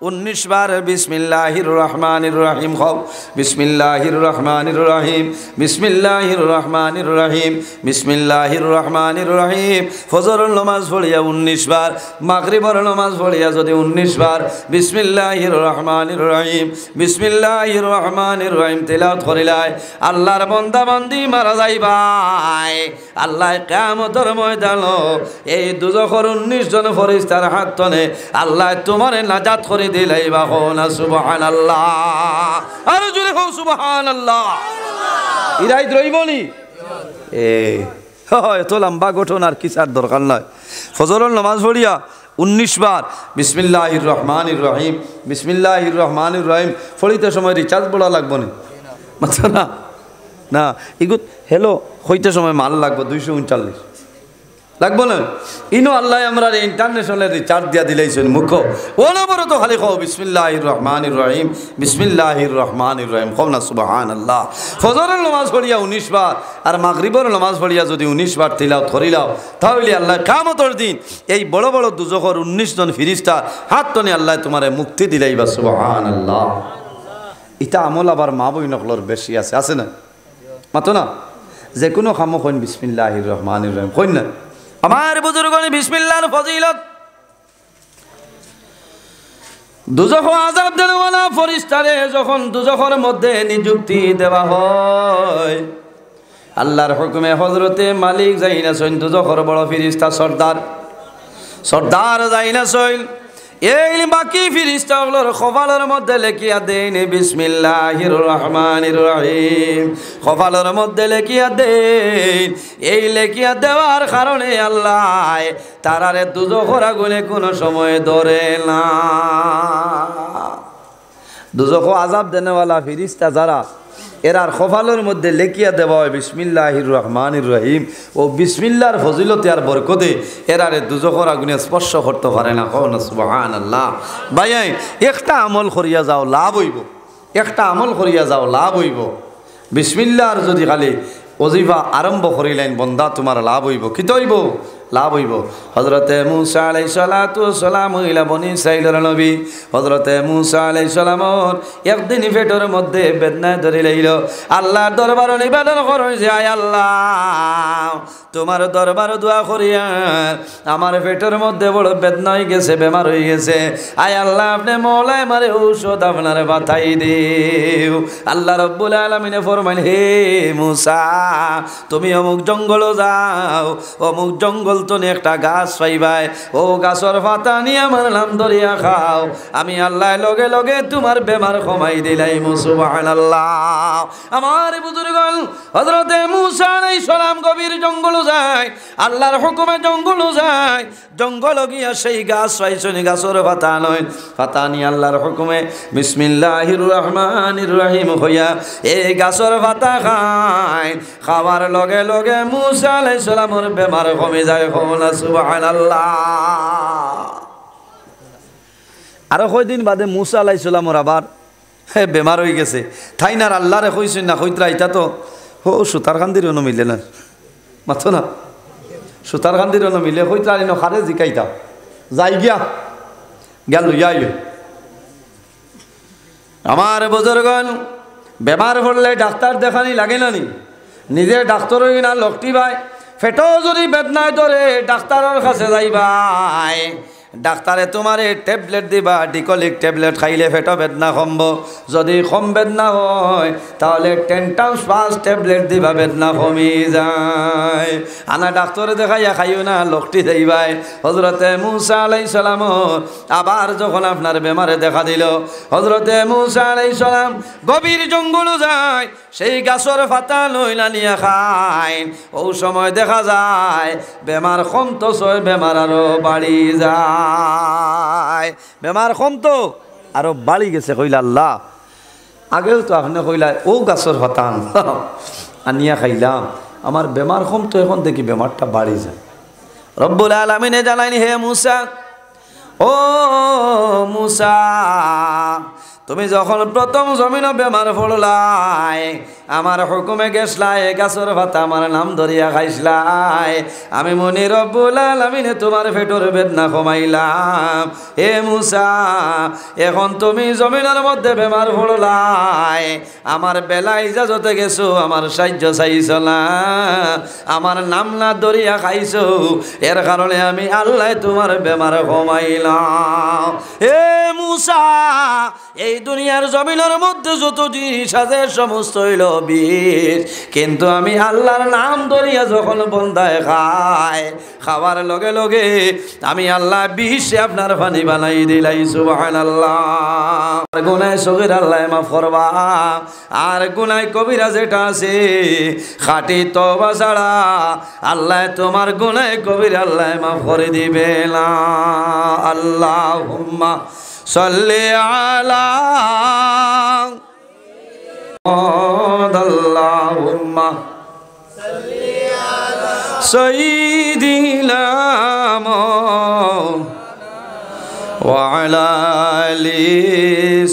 Speaker 1: 19 বার বিসমিল্লাহির রহমানির রহিম খাও, বিসমিল্লাহির রহমানির রহিম, বিসমিল্লাহির রহমানির রহিম, বিসমিল্লাহির রহমানির রহিম, ফজর নামাজ পড়িয়া 19 বার, মাগরিবের নামাজ পড়িয়া যদি 19 বার বিসমিল্লাহির রহমানির রহিম, বিসমিল্লাহির রহমানির রহিম তেলাওয়াত করিলাই, আল্লাহর বান্দা বান্দি মারা যাইবাই। আল্লাহ কিয়ামতের ময়দানে এই দুজখের 19 জন ফেরেশতার হাত ধরে আল্লাহ তোমারে নাজাত করে দিলাইবা। না সুবহানাল্লাহ। আর জোরে হও সুবহানাল্লাহ। ইরাই রইবনি এত লম্বা ঘটনার কিসার দরকার নয়। ফজরের নামাজ পড়িয়া 19 বার বিসমিল্লাহির রহমানির রহিম, বিসমিল্লাহির রহমানির রহিম ফলিতে সময় রিচার্জ বড়া লাগবো না, না এগুলো হ্যালো হইতে সময় মাল লাগবো 239 লাগবো না। ইনো আল্লাহ আমরা ইন্টারন্যাশনাল রিচার্জ দিয়া দিলাইছেন মুখ অনবরত খালি খাও বিসমিল্লাহির রহমানির রহিম, বিসমিল্লাহির রহমানির রহিম খাও না সুবহানাল্লাহ। ফজরের নামাজ পড়িয়া 19 বার আর মাগরিবের নামাজ পড়িয়া যদি 19 বার তিলাওয়াত করিলাও, তাহলে আল্লাহ কিয়ামতের দিন এই বড় বড় দুজখের 19 জন ফেরেশতা হাত টানে আল্লাহ তোমারে মুক্তি দিলাইবা। সুবহানাল্লাহ। এটা আমল আবার মা বই নকলর বেশি আছে না? মাতো না, যে কোনো কামো কইন বিসমিল্লাহির রহমানির রহিম কইন না। আমার বুজুর্গণে বিসমিল্লাহর ফজিলত, দুজখ আযাব দেওয়ালা ফেরেশতারে যখন দুজখের মধ্যে নিযুক্তি দেওয়া হয়, আল্লাহর হুকুমে হযরতে মালিক যাইনা সইন দুজখর বড় ফেরেশতা সর্দার যাইনা সইন এই বাকি ফেরেশতাগুলোর কপালের মধ্যে লেখিয়া দেন বিসমিল্লাহির রহমানির রহিম, কপালের মধ্যে লেখিয়া দেন। এই লেখিয়া দেওয়ার কারণে আল্লাহ তারারে দুজখর আগুনে কোনো সময় ধরে না। দুজখ আযাব দেনেওয়ালা ফেরেশতা যারা এরার কপালের মধ্যে লেখিয়া দেওয়া হয় বিসমিল্লাহির রহমানির রহিম, ও বিসমিল্লাহর ফজিলতে আর বরকতে এরারে দুজখর আগুনে স্পর্শ করতে পারে না। কওনা সুবহানাল্লাহ। ভাই একটা আমল করিয়া যাও লাভ হইব, একটা আমল করিয়া যাও লাভ হইব। বিসমিল্লাহর যদি খালি ওজিফা আরম্ভ করিলেন বন্দা তোমার লাভ হইব। কি হইব? লাভ হইব। হযরতে মূসা আলাইহিস সালাতু ওয়াস সালাম হইলা বনি ইসরাঈলের নবী। হযরতে মূসা আলাইহিস সালামর একদিন পেটের মধ্যে বেদনা ধরে লইল। আল্লাহর দরবারে নিবেদন করে যে আয় আল্লাহ তোমার দরবারে দোয়া করিয়া আমার পেটের মধ্যে বড় বেদনা হয়ে গেছে, বেমার হয়ে গেছে। আয় আল্লাহ আপনি মওলা আমারে ঔষধ আপনারে বাতাই দিও। আল্লাহ রাব্বুল আলামিনে ফরমাইল হে মূসা তুমি অমুক জঙ্গল যাও, অমুক জঙ্গল তো একটা গাছ পাইবাই, ও গাছের পাতা নিয়ে আমার নাম ধরিয়া খাও, আমি আল্লাহ লগে লগে তোমার বেমার কমাই দিলাই। সুবহানাল্লাহ। আমার বুজুর্গণ হযরতে মূসা আলাইহিস সালাম গভীর জঙ্গল যায়, আল্লাহর হুকুমে জঙ্গল যায়। জঙ্গল গিয়া সেই গাছ পাইছনি, গাছের পাতা নয়, পাতা নিয়ে আল্লাহর হুকুমে বিসমিল্লাহির রহমানির রহিম হইয়া এই গাছের পাতা খায়। খাবার লগে লগে মূসা আলাইহিস সালামের বেমার কমে যায়। সুবহানাল্লাহ। আরো কয়দিন বাদে মূসা আলাইহিস সালামের আবার বেমার হয়ে গেছে। থাইনার আল্লাহরে কইছেন না কইতরা এটা তো ও সুতার খান্দির অন্য মিলে না মাথো না, সুতার খান্দির অন্য মিলে কইতরা আইন খারে জিকাইতা যাই গিয়া গেল যাই। আমার বুজুর্গণ বেমার হলে ডাক্তার দেখানি লাগে না নি, নিজে ডাক্তার হই না লোকটি ভাই ফেটো যদি বেদনায় ধরে ডাক্তারের কাছে যাইবাই, ডাক্তারে তোমারে ট্যাবলেট দিবা, ডিকলিক ট্যাবলেট খাইলে ফেটো বেদনা কমব। যদি কম বেদনা হয় তাহলে 10 টাইমস 5 ট্যাবলেট দিবা, বেদনা কমি যায়। আনা ডাক্তারে দেখাইয়া খাইও না লোকটি যাইবাই। হযরতে মূসা আলাইহিস সালাম আবার যখন আপনার বেমারে দেখা দিল, হযরতে মূসা আলাইহিস সালাম গভীর জঙ্গল যায়, সেই গাছের পাতা লইলা নিয়ে খায়। ও সময় দেখা যায় বেমার কমতো ছয়, বেমার আরো বাড়ি যায়, বেমার কমতো আরো বাড়ি গেছে। কইলা আল্লাহ আগেও তো আপনি কইলা ও গাছের পাতা আনিয়া খাইলাম, আমার বেমার কমতো, এখন দেখি বেমারটা বাড়ি যায়। রব্বুল আলামিনে জানাইনি হে মূসা, ও মূসা তুমি যখন প্রথম জমিন বেমার পড়লাই, আমার হুকুমে গেছলাই, গাছের পাতা আমার নাম ধরিয়া খাইছলাই, আমি মনি রব্বুল আলামিনে তোমার পেটের বেদনা কমাইলাম। হে মূসা এখন তুমি জমিনের মধ্যে বেমার পড়লাই, আমার বেলা ইজাজতে গেছো, আমার সাহায্য চাইছ না, আমার নাম না ধরিয়া খাইছো, এর কারণে আমি আল্লাহ তোমার বেমার কমাইলাম। হে মূসা এই দুনিয়ার জমিনের মধ্যে যত জিনিস আছে সমস্ত হইল বিষ, কিন্তু আমি আল্লাহর নাম ধরিয়া যখন বন্দায় খায়, খাওয়ার লগে লগে আমি আল্লাহ বিষে আপনার পানি বানাই দিলাই। সুবহানাল্লাহ। আর গুনাহ সগীর আল্লাহ মাফ করবা, আর গুনাহ কবিরা যেটা আছে খাঁটি তওবা ছাড়া আল্লাহ তোমার গুনাহ কবিরা আল্লাহ মাফ করে দিবে না। আল্লাহুম্মা সাল্লি আলা আল্লাহুম্মা সাল্লি আলা সাইয়্যিদিনা ওয়া আলা আলি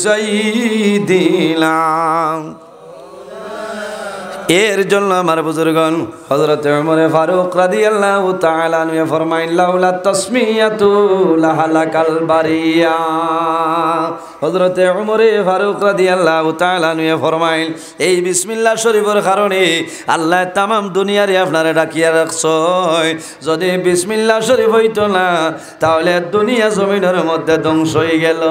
Speaker 1: সাইয়্যিদিনা। এর জন্য আমার বুজুর্গণ হযরত ওমর ফারুক রাদিয়াল্লাহু তাআলা আনহু ফরমাইলেন লাউলা তাসমিয়াতু লাহালাকাল বারিয়া। হযরত ওমর ফারুক রাদিয়াল্লাহু তাআলা আনহু ফরমাইলেন এই বিসমিল্লাহ শরীফের কারণে আল্লাহ तमाम দুনিয়ারে আপনারে ডাকিয়া রাখছে, যদি বিসমিল্লাহ শরীফ হইতো না তাহলে দুনিয়া জমিনের মধ্যে ধ্বংস হয়ে গেল।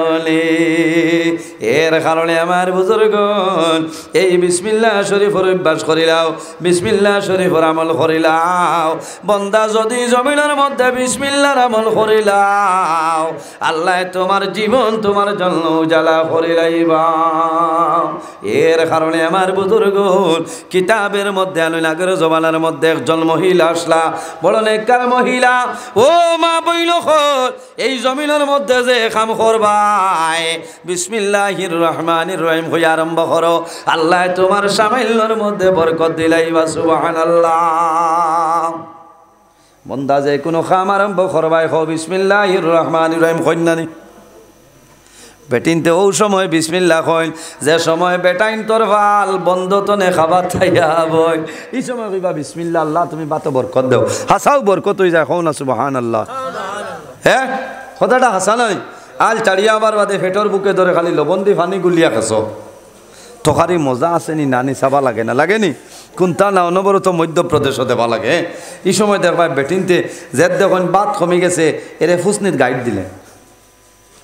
Speaker 1: এর কারণে আমার বুজুর্গণ এই বিসমিল্লাহ শরীফের অভ্যাস করিলাও বিসমিল্লাহ শরীফের আমল করিলাও বন্দা যদি জমিনের মধ্যে বিসমিল্লাহর আমল করিলাও আল্লাহ তোমার জীবন তোমার জন্য উজালা করিলাইবা এর কারণে আমার বুজুর্গ কিতাবের মধ্যে আনুন আগের জমানার মধ্যে একজন মহিলা আসলা বড় নেককার মহিলা ও মা বইল এই জমিনের মধ্যে যে কাম করবাই বিসমিল্লাহির রহমানির রহিম হয়ে আরম্ভ করো আল্লাহ তোমার সামাইলের মধ্যে বরকত দিলাইবা সুবহানাল্লাহ বন্দা যে কোনো কাম আরম্ভ করবাই হো বিসমিল্লাহির রহমানির রহিম কইনানি বেটিনতে ও সময় বিসমিল্লাহ কইন যে সময় বেটাইন তোর ভাল বন্ধ তনে খাবার খাইয়া বই এই সময় কইবা বিসমিল্লাহ আল্লাহ তুমি বাতো বরকত দাও হাসাও বরকত হই যায় কও না সুবহানাল্লাহ হ্যাঁ কথাটা হাসা নাই আল চাড়িয়া আবার বাদে ফেটর বুকে ধরে খালি লবণ দি পানি গুলিয়া খাস তখারি মজা আছে নি নানি চাবা লাগে না লাগেনি কোনটা না অনবরত মধ্যপ্রদেশও দেবা লাগে এই সময় দেখবা বেটিনতে জেদ দেখুন বাত কমে গেছে এরে ফুসনির গাইড দিলে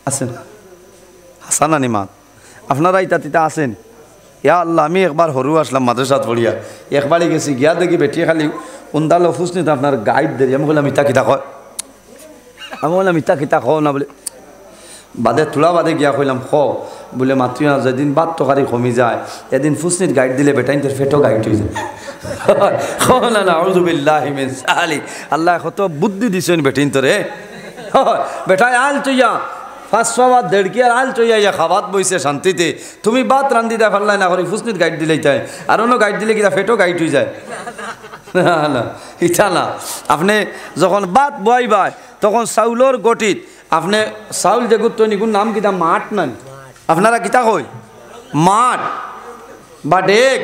Speaker 1: আছেন হাসানানি মাত আপনারা ইতা তিতা আছেন ইয়া আল্লাহ আমি একবার হরু আসলাম মাদ্রাসাত পড়িয়া একবারই গেছি গিয়া দেখি বেটিয়ে খালি উন্দাল ফুসনিতে আপনার গাইড দিলি আমি বললাম ইতা কিতা কয় আমি বললাম ইতা কিতা কও না বলে বাদে তোলা বাদে গিয়া কইলাম খ বলে মাতৃয়া যেদিন বাদ তকারি কমি যায় এদিন ফুসনির গাইড দিলে বেটাইন তোর ফেটো গাইড হয়ে যায় না না আউযুবিল্লাহি মিন যালিক আল্লাহ কত বুদ্ধি দিছেন বেটিন তোরে বেটাই আল তুইয়া 500 বাদ দেড়কি আর আল তুইয়া ইয়া খাবাত বইছে শান্তিতে তুমি বাত রান্ধি দা ফেললাই না করি ফুসনির গাইড দিলেই তাই আর অন্য গাইড দিলে কিনা ফেটো গাইড হয়ে যায় না না ইটা না আপনি যখন বাত বইবাই তখন চাউলর গটিত আপনি চাউল যে গুতো নিগুন নাম কিতা মাঠ নাই আপনারা কিতা কই মাঠ বা ডেক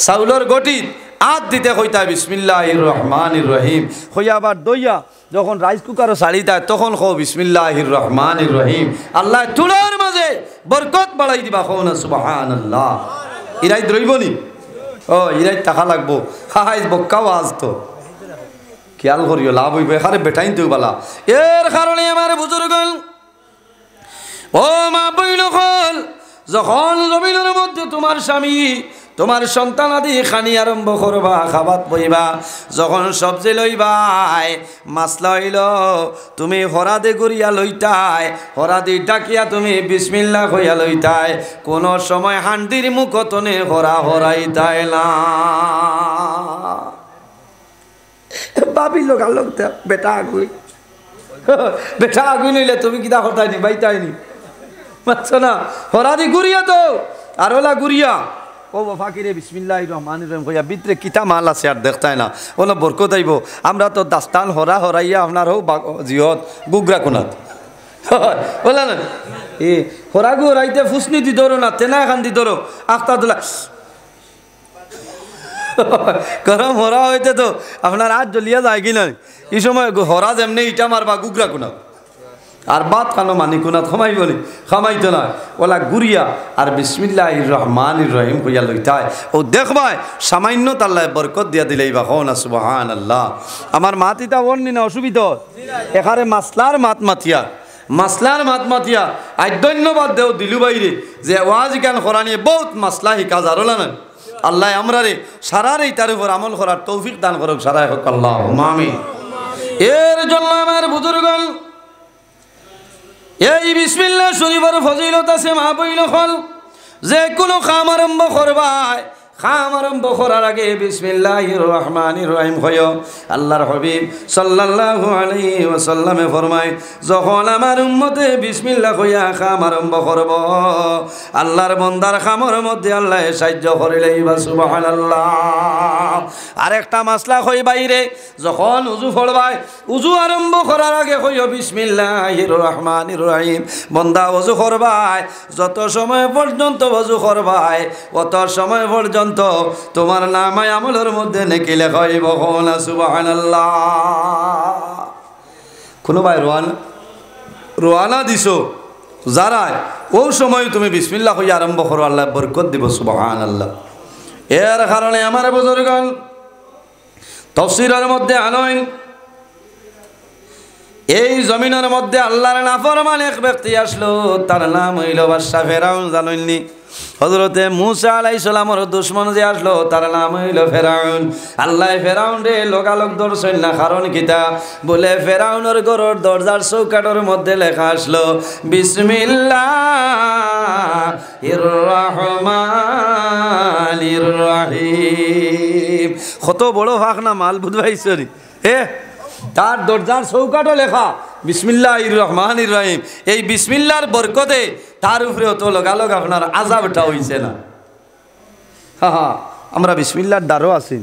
Speaker 1: চাউলর গটিত আত দিতে কইতা বিসমিল্লাহির রহমানির রহিম হইয়া আবার দইয়া যখন রাইস কুকারও সারি দেয় তখন কও বিসমিল্লাহির রহমানির রহিম আল্লাহ তুলার মাঝে বরকত বাড়াই দিবা কও না সুবহানাল্লাহ ইরাই দ্রইবনি ও ইরাই টাকা লাগবো হাই বক্কা আওয়াজ তো খেয়াল করিও লাভ হইবে এখানে বেটাইন তুই বালা এর কারণে আমার বুজুর্গ ও মা বইন যখন জমিনের মধ্যে তোমার স্বামী তোমার সন্তান আদি খানি আরম্ভ করবা খাবাত বইবা যখন সবজি লইবাই মাছলা হইল তুমি হরাদে গড়িয়া লইতাই হরাদি ডাকিয়া তুমি বিসমিল্লাহ হইয়া লইতাই কোন সময় হান্ডির মুখতনে হরা হরাইতাই না বাবি লোক আলোক বেটা আগুই বেটা আগুই নইলে তুমি কিতা হতাইনি বাইতাইনি মানছো না হরাদি গুড়িয়া তো আর ওলা গুড়িয়া ও ফাকিরে বিসমিল্লাহির রহমানির রহিম কইয়া ভিতরে কিতা মাল আছে আর দেখতাই না ওলা বরকত আইব আমরা তো দাস্তান হরা হরাইয়া আপনার হোক জিহত গুগরা কোনাত বলা না এ হরাগু হরাইতে ফুসনি দি ধরো না তেনা এখান দি ধরো আখতাদুল্লাহ গরম হরা হইতে তো আপনার হাত জ্বলিয়া যায় কি না এই সময় হরা যেমনি ইটা মারবা গুগরা কোনাত আর বাত কানো মানি কোনাত খামাইব নি খামাইতো না ওলা গুড়িয়া আর বিসমিল্লাহির রহমানির রহিম কইয়া লইতাই ও দেখবাই সামান্য আল্লাহ বরকত দিয়া দিলেই বা হও না সুবহানাল্লাহ আমার মাতিতা বর্ণি না অসুবিধা এখানে মাসলার মাত মাতিয়া আজ ধন্যবাদ দেও দিলু বাইরে যে ওয়াজ গান করানিয়ে বহুত মাসলা হিকা জারলা না আল্লাহ আমরা রে সারারে তার উপর আমল করার তৌফিক দান করুক সারাই হোক আল্লাহুম্মা আমিন এর জন্য আমার বুজুর্গণ এই বিসমিল্লাহ শরীফের ফজিলত আছে মা বইল হল যে কোনো কাম আরম্ভ করবাই খাম আরম্ভ করার আগে বিসমিল্লাহির রহমানির রহিম হয় আল্লাহর হাবিব সাল্লাল্লাহু আলাইহি ওয়াসাল্লামে ফরমায় যখন আমার উম্মতে বিসমিল্লাহ কইয়া খাম আরম্ভ করব আল্লাহর বান্দার খামর মধ্যে আল্লাহ সাহায্য করিলেইবা সুবহানাল্লাহ আরেকটা মাসলা কই বাইরে যখন উযু পড়বাই উযু আরম্ভ করার আগে কইও বিসমিল্লাহির রহমানির রহিম বান্দা উযু করবাই যত সময় পর্যন্ত উযু করবাই অত সময় পর্যন্ত তোমার নামায় আমলের মধ্যে নেকি লেখা হইব না সুবহানাল্লাহ কোন ভাই রোয়ানা দিছো যারা ও সময় তুমি বিসমিল্লাহ কইয়া আরম্ভ করো আল্লাহ বরকত দিব সুবহানাল্লাহ এর কারণে আমার বুজুর্গগণ তাফসীরের মধ্যে আনয়ন এই জমিনের মধ্যে আল্লাহর নাফরমান এক ব্যক্তি আসলো তার নাম হইল বাদশা ফেরাউন জানেননি হযরতে মূসা আলাইহিস সালামের দুশমন যে আসলো তার নাম হইল ফেরাউন। আল্লাহ ফেরাউন রে লোকালোক ধরছেন না, কারণ কিতা বলে ফেরাউনের ঘরের দরজার চৌকাঠের মধ্যে লেখা আসলো বিসমিল্লাহির রহমানির রহিম। কত বড় ভাগ না মাল বুঝবাইছনি এ, তার দরজার চৌকাঠও লেখা বিসমিল্লাহির রহমানির রহিম। এই বিসমিল্লাহর বরকতে তার উপরে অত লগালগ আপনার আযাবটা হইছে না। হ্যাঁ, আমরা বিসমিল্লাহর দ্বারও আছি।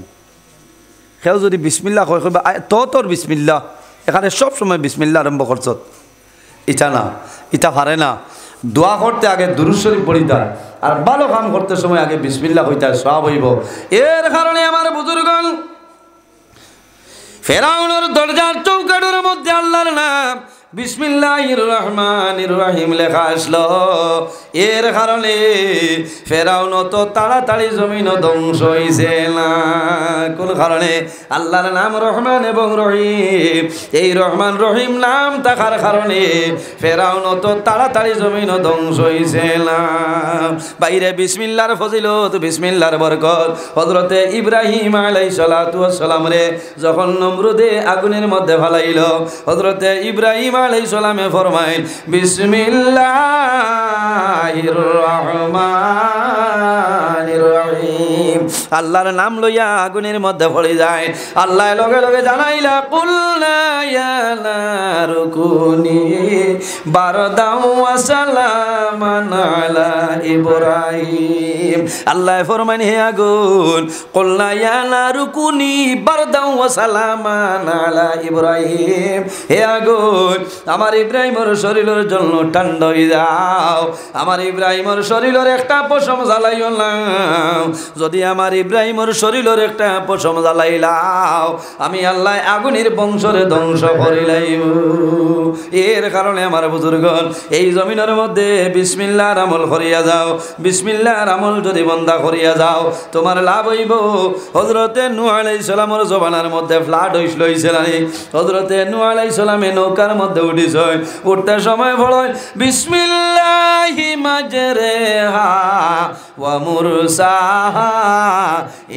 Speaker 1: সেও যদি বিসমিল্লাহ কয় কইবা তোর বিসমিল্লাহ, এখানে সব সময় বিসমিল্লাহ আরম্ভ করছ, ইটা না, ইটা পারে না। দোয়া করতে আগে দুরূদ শরীফ পড়িতা, আর ভালো কাম করতে সময় আগে বিসমিল্লাহ কইতা, সওয়াব হইব। এর কারণে আমার বুজুর্গগণ ফেরাউনের দরজার চৌকাঠের মধ্যে আল্লাহর নাম বিসমিল্লাহির রহমানির রহিম লেখা আসলো। এর কারণে ফেরাউন তো তাড়াতাড়ি জমিন ধ্বংস হইছে না। কোন কারণে? আল্লাহর নাম রহমান এবং রহিম। এই রহমান রহিম নাম থাকার কারণে ফেরাউন তো তাড়াতাড়ি জমিন ধ্বংস হইছে না। বাইরে বিসমিল্লাহর ফজিলত, বিসমিল্লাহর বরকত। হযরতে ইব্রাহিম আলাইহিস সালাতু ওয়াস সালাম রে যখন নমরুদে আগুনের মধ্যে ফেলাইল, হযরতে ইব্রাহিম আলাইহিস সালামে ফরমাইল বিসমিল্লাহির রহমানির রহিম। আল্লাহর নাম লইয়া আগুনের মধ্যে পড়ে যায়। আল্লাহ লগে লগে জানাইলা কুলনা ইয়া নারু কুনি বারদাও ওয়া সালামান আলা ইব্রাহিম। আল্লাহ ফরমান হে আগুন, কুলনা ইয়া নারু কুনি বারদাও ওয়া সালামান আলা ইব্রাহিম। হে আগুন, আমার ইব্রাহিমের শরীরের জন্য ঠান্ডা হয়ে যাও, আমার ইব্রাহিমের শরীরের একটা পশম জ্বালাইও না। যদি আমার ইব্রাহিমের শরীরের একটা পশম জ্বালাইলাও, আমি আল্লাহ আগুনের বংশরে ধ্বংস করিলাইব। এর কারণে আমার বুজুর্গণ এই জমিনের মধ্যে বিসমিল্লাহর আমল করিয়া যাও। বিসমিল্লাহর আমল যদি বন্ধা করিয়া যাও, তোমার লাভ হইব। হযরতে নূহ আলাইহিস সালামের জমানার মধ্যে ফ্লাড হইছিল। হযরতে নূহ আলাইহিস সালামে নৌকার মধ্যে উঠিস, উঠতে সময় পড়ল বিসমিল্লাহি মাজরেহা ওয়া মুরসাহা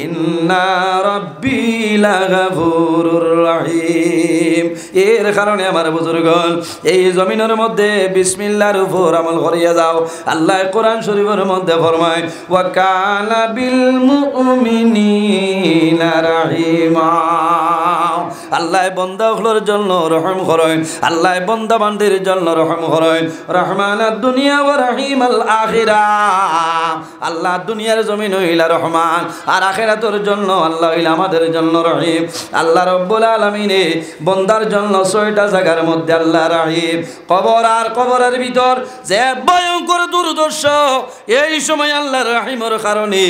Speaker 1: ইন্না রাব্বি লাগাফুরুর রহিম। এর কারণে আমার বুজুর্গণ এই জমিনের মধ্যে বিসমিল্লাহর উপর আমল করিয়া যাও। আল্লাহ কোরআন শরীফের মধ্যে ফরমায় ওয়া কানা বিল মুমিনিনা রাহিমা। আল্লাহ বান্দাগুলোর জন্য রহম করেন, আল্লাহ বান্দা বান্দির জন্য রহম করেন। রহমানাদ দুনিয়া ওয়া রহিমাল আখিরাহ। আল্লাহ দুনিয়ার জমিন হইলা রহমান, আর আখিরাতের জন্য আল্লাহ হইলা আমাদের জন্য রহিম। আল্লাহ রব্বুল আলামিনে বান্দার জন্য 6টা জায়গার মধ্যে আল্লাহ রহিম। কবর আর কবরের ভিতর যে ভয়ঙ্কর দুর্দশা, এই সময় আল্লাহ রহিমের কারণে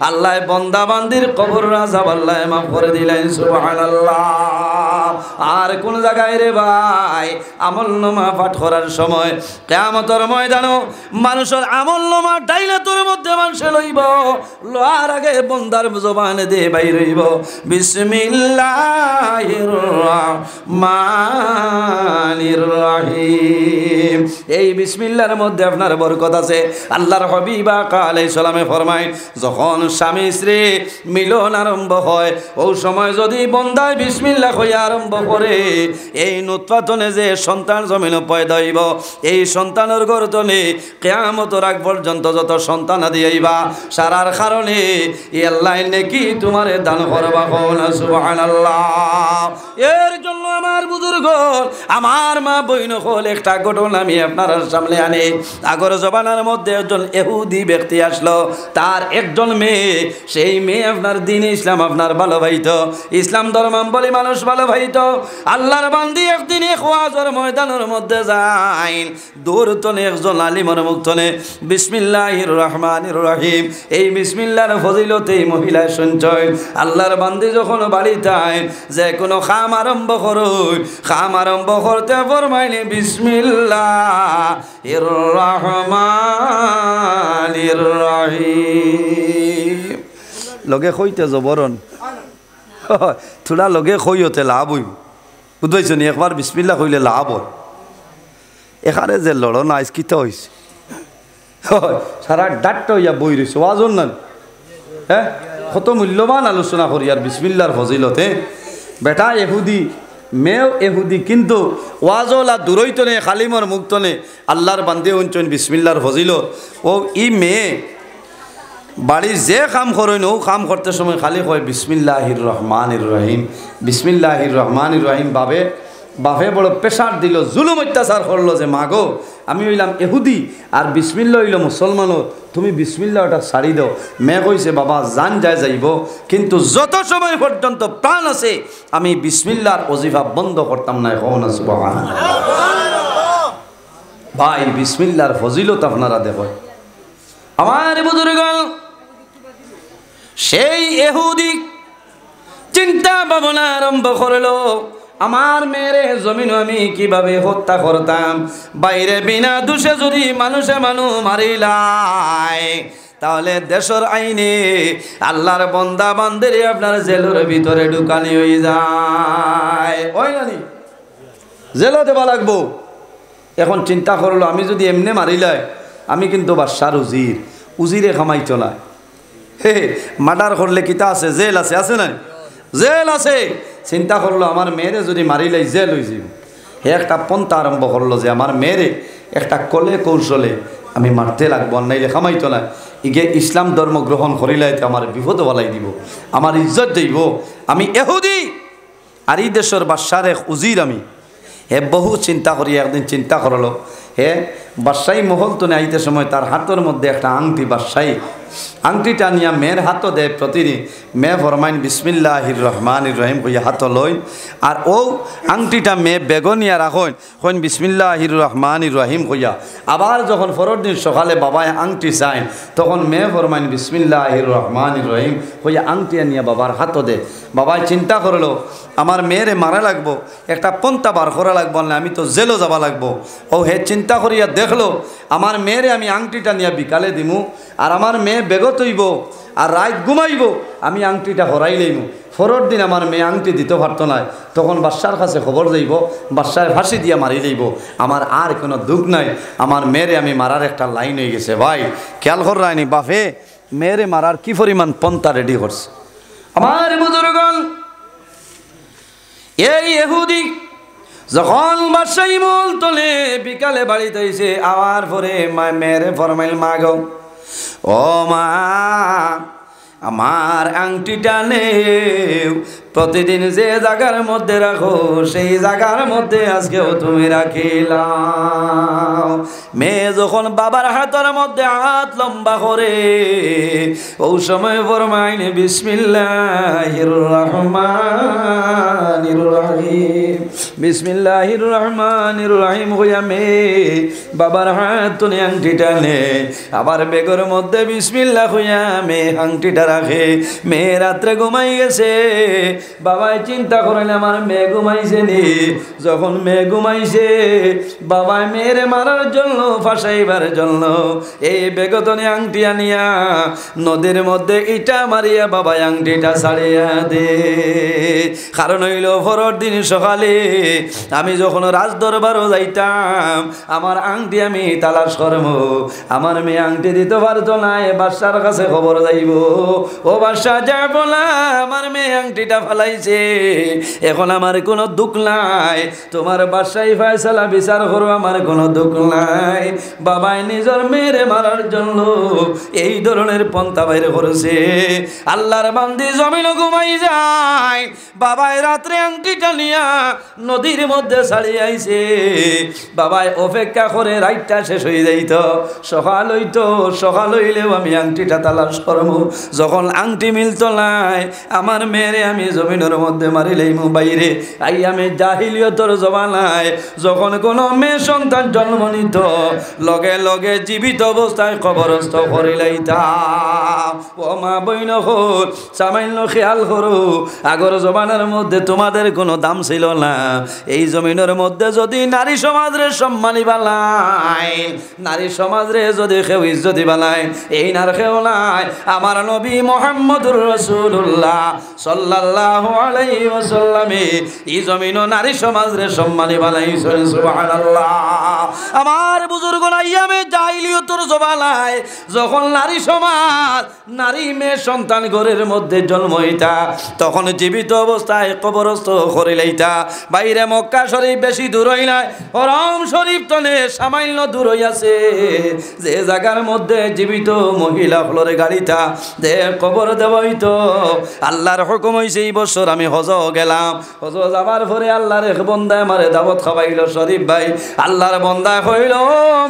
Speaker 1: আল্লাহ বান্দা বান্দির কবর আযাব আল্লাহ মাফ করে দিলেন। সুবহানাল্লাহ। আর কোন জায়গায় রে ভাই আমলনামা পাঠ করার সময় কিয়ামতের ময়দানে মানুষের আমলনামা ডাইলাতের মধ্যে মানুষ লইব, লওয়ার আগে বান্দার জবানে দিয়ে বাইর হইব বিসমিল্লাহির রহমানির রহিম। এই বিসমিল্লাহর মধ্যে আপনার বরকত আছে। আল্লাহর হাবিব আলাইহিস সালামে ফরমায় যখন স্বামী স্ত্রী মিলন আরম্ভ হয়, ওই সময় যদি বান্দায় বিসমিল্লাহ কইয়া আরম্ভ করে, এই নুতফাতনে যে সন্তান জমিনে পয়দা হইব, এই সন্তানের গর্ভে কিয়ামতের আগ পর্যন্ত যত সন্তান আদি আইবা, সারার কারণে আল্লাহ নেকি তোমারে দান করবা। কোনা সুবহানাল্লাহ। এর জন্য আমার বুজুর্গ, আমার মা বইন হল একটা ঘটনা আমি আপনার সামনে আনি। আগর জমানার মধ্যে একজন ইহুদি ব্যক্তি আসলো, তার একজন মেয়ে, সেই মেয়ে আপনার দ্বীন ইসলাম আপনার ভালোবাসিত, ইসলাম ধর্মাবলী মানুষ ভালোবাসিত। আল্লাহর বান্দি একদিন ওয়াজের ময়দানের মধ্যে যায়, দূর তনে একজন আলিমের মুখ তনে বিসমিল্লাহির রহমানির রহিম এই বিসমিল্লাহর ফজিলতে এই মহিলা শুনছেন। আল্লাহর বান্দি যখন বাড়িতে যে কোনো খাম আরম্ভ করুন, খাম আরম্ভ করতে ফরমাইলে বিসমিল্লাহির রহমানির রহিম। লগে কইতে জবরন থোড়া লগে কইতে লাভ হইব, বুঝবাইছো নি? একবার বিসমিল্লাহ কইলে লাভ হয়। এখানে যে লড়ন আইস কিতা হয়েছে, সারা ডাটটা হইয়া বই রয়েছে ওয়াজন না হ্যাঁ কত মূল্যবান আলোচনা করি আর বিসমিল্লার ফজিলতে বেটা এহুদি মেয়েও এহুদি কিন্তু ওয়াজলা দূরইতনে খালিমর মুক্তনে আল্লাহর বান্দে অঞ্চন বিসমিল্লার ফজিলত ও ই মেয়ে বাড়ির যে কাম করেন ও কাম করতে সময় খালি কয় বিসমিল্লাহির রহমানির রহিম বিসমিল্লাহির রহমানির রহিম বাপে বড় প্রেশার দিল জুলুম অত্যাচার করলো যে মাগো আমি হইলাম এহুদি আর বিসমিল্লা হইল মুসলমানও তুমি বিসমিল্লা ওটা ছাড়ি দাও মেয়ে কইছে বাবা জান যায় যাইব কিন্তু যত সময় পর্যন্ত প্রাণ আছে আমি বিসমিল্লার ওজিফা বন্ধ করতাম না এখন সুবহানাল্লাহ ভাই বিসমিল্লার ফজিলত আপনারা দেখো আমার বুজুর্গণ সেই এহুদি চিন্তা ভাবনা আরম্ভ করলো আমার মেয়েরে জমিন আমি কিভাবে হত্যা করতাম বাইরে বিনা দোষে যদি মানুষে মারিলাই তাহলে দেশের আইনে আল্লাহর বান্দা বান্দারে আপনার জেলের ভিতরে ঢুকানি হয়ে যায় ওই নানি জেলে দেওয়া লাগবো এখন চিন্তা করলো আমি যদি এমনি মারিলাই আমি কিন্তু বাদশার উজিরে খামাই চলায় হে মার্ডার করলে কিতা আছে জেল আছে না জেল আছে চিন্তা করলো আমার মেয়েরে যদি মারিলাই জেল হয়ে যাব হে একটা পন্থা আরম্ভ করলো যে আমার মেয়েরে একটা কলে কৌশলে আমি মারতে লাগবো আর নাইলে খামাই চলায় ইগে ইসলাম ধর্ম গ্রহণ করিলাইতে আমার বিপদ বলাই দিব আমার ইজ্জত যাইব আমি এহুদি আর এই দেশের বাদশার এক উজির আমি হে বহু চিন্তা করি একদিন চিন্তা করলো হে বাদশাহী মহল তো আইতে সময় তার হাতের মধ্যে একটা আংটি বাদশাহী আংটিটা নিয়ে মেয়ের হাতও দেয় প্রতিদিন মেয়ে ফরমাইন বিসমিল্লাহির রহমানির রহিম কইয়া হাত লইন আর ও আংটিটা মেয়ে বেগনিয়া রাখেন কইন বিসমিল্লাহির রহমানির রহিম কইয়া আবার যখন পরের দিন সকালে বাবায় আংটি চাইন তখন মেয়ে ফরমাইন বিসমিল্লাহির রহমানির রহিম কইয়া আংটিয়া নিয়ে বাবার হাতও দে বাবায় চিন্তা করলো আমার মেয়েরে মারা লাগবো একটা পন্থা বার করা লাগবো না আমি তো জেলও যাবা লাগবো ও হে চিন্তা করিয়া দেখলো আমার মেয়েরে আমি আংটিটা নিয়ে বিকালে দিমু আর আমার মেয়ে বেগত হইব আর রাত ঘুমাইব আমি আংটিটা হরাই লইব পরের দিন আমার মেয়ে আংটি দিতে পারতো না তখন বাদশার কাছে খবর যাইব বাদশার ফাঁসি দিয়া মারি লইব আমার আর কোনো দুঃখ নাই আমার মেয়েরে আমি মারার একটা লাইন হয়ে গেছে ভাই খেয়াল কর রায়নি বাপে মেয়েরে মারার কি পরিমাণ পন্থা রেডি করছে আমার বুজুর্গণ এই ইহুদি যখন বাদশাহী মহল তোলে বিকালে বাড়িতে এসে আওয়ার পরে মেয়েরে ফরমাইল মা গো ও মা আমার আংটিটা নেও প্রতিদিন যে জায়গার মধ্যে রাখো সেই জায়গার মধ্যে আজকেও তুমি রাখিলাম মেয়ে যখন বাবার হাতের মধ্যে হাত লম্বা করে ওই সময় ফরমাইনে বিসমিল্লাহির রহমানির রহিম বিসমিল্লাহির রহমানির রহিম হইয়া মেয়ে বাবার হাত তুলে আংটিটা নে আবার বেগের মধ্যে বিসমিল্লাহ হইয়া মেয়ে আংটিটা রাখে মেয়ে রাত্রে ঘুমাই গেছে বাবাই চিন্তা করেন আমার মেয়ে ঘুমাইছে নি যখন মেয়ে ঘুমাইছে বাবাই মেয়েরে মারার জন্য ফাঁসাইবার জন্য এই বেগতনে আংটি আনিয়া নদীর মধ্যে ইটা মারিয়া বাবাই আংটিটা ছাড়িয়া দে কারণ হইল পরের দিন সকালে আমি যখন রাজদরবারও যাইতাম আমার আংটি আমি তালাশ করব আমার মেয়ে আংটি দিতে পারতো না বাদশার কাছে খবর যাইব ও বাদশা যা বলা আমার মেয়ে আংটিটা ফালাইছে এখন আমার কোনো দুঃখ নাই তোমার বাদশাহী ফয়সালা বিচার করো আমার কোনো দুঃখ নাই বাবাই নিজের মেয়েরে মারার জন্য এই ধরনের পন্থা বাইরে করেছে আল্লাহর বান্দি জমিন ঘুমাই যায় বাবাই রাত্রে আংটিটা নিয়া নদীর মধ্যে ছাড়িয়ে আইছে বাবাই অপেক্ষা করে রাতটা শেষ হয়ে যাইত সকাল হইতো সকাল হইলেও আমি আংটিটা তালাশ করবো যখন আংটি মিলতো নাই আমার মেয়েরে আমি জমিনের মধ্যে মারিলেই বাইরে আই আমি জাহিলিয়তর জমানায় যখন কোনো মেয়ে সন্তান জন্ম নিত লগে লগে জীবিত অবস্থায় কবরস্থ করিলাইতাম ও মা বইন হোক সামান্য খেয়াল করো আগর জমানার মধ্যে তোমাদের কোনো দাম ছিল না এই জমিনের মধ্যে যদি নারী সমাজরে সম্মানী বানায় নারী সমাজরে যদি কেউ ইজ্জতি বানায় এই নার কেউ নাই আমার নবী মুহাম্মদুর রাসূলুল্লাহ সাল্লাল্লাহু সাল্লাল্লাহু আলাইহি ওয়াসাল্লামে এই জমিন ও নারী সমাজরে সম্মানী বানাইছেন সুবহানাল্লাহ আমার বুজুর্গ আইয়ামে জাহিলিয়তের জমানায় যখন নারী সমাজ নারী মেয়ে সন্তান ঘরের মধ্যে জন্ম হইতা তখন জীবিত অবস্থায় কবরস্থ করে লইতা বাইরে মক্কা শরীফ বেশি দূর হই নাই হরম শরীফ তনে সামান্য দূর হইয়াছে যে জায়গার মধ্যে জীবিত মহিলা ফ্লোরে গাড়িটা যে কবর দেওয়া হইতো আল্লাহর হুকুম হইছে এই বছর আমি হজ গেলাম হজ যাবার পরে আল্লাহর এক বন্দা আমারে দাওয়াত খাওয়াইল শরীফ ভাই আল্লাহর বন্দা কইল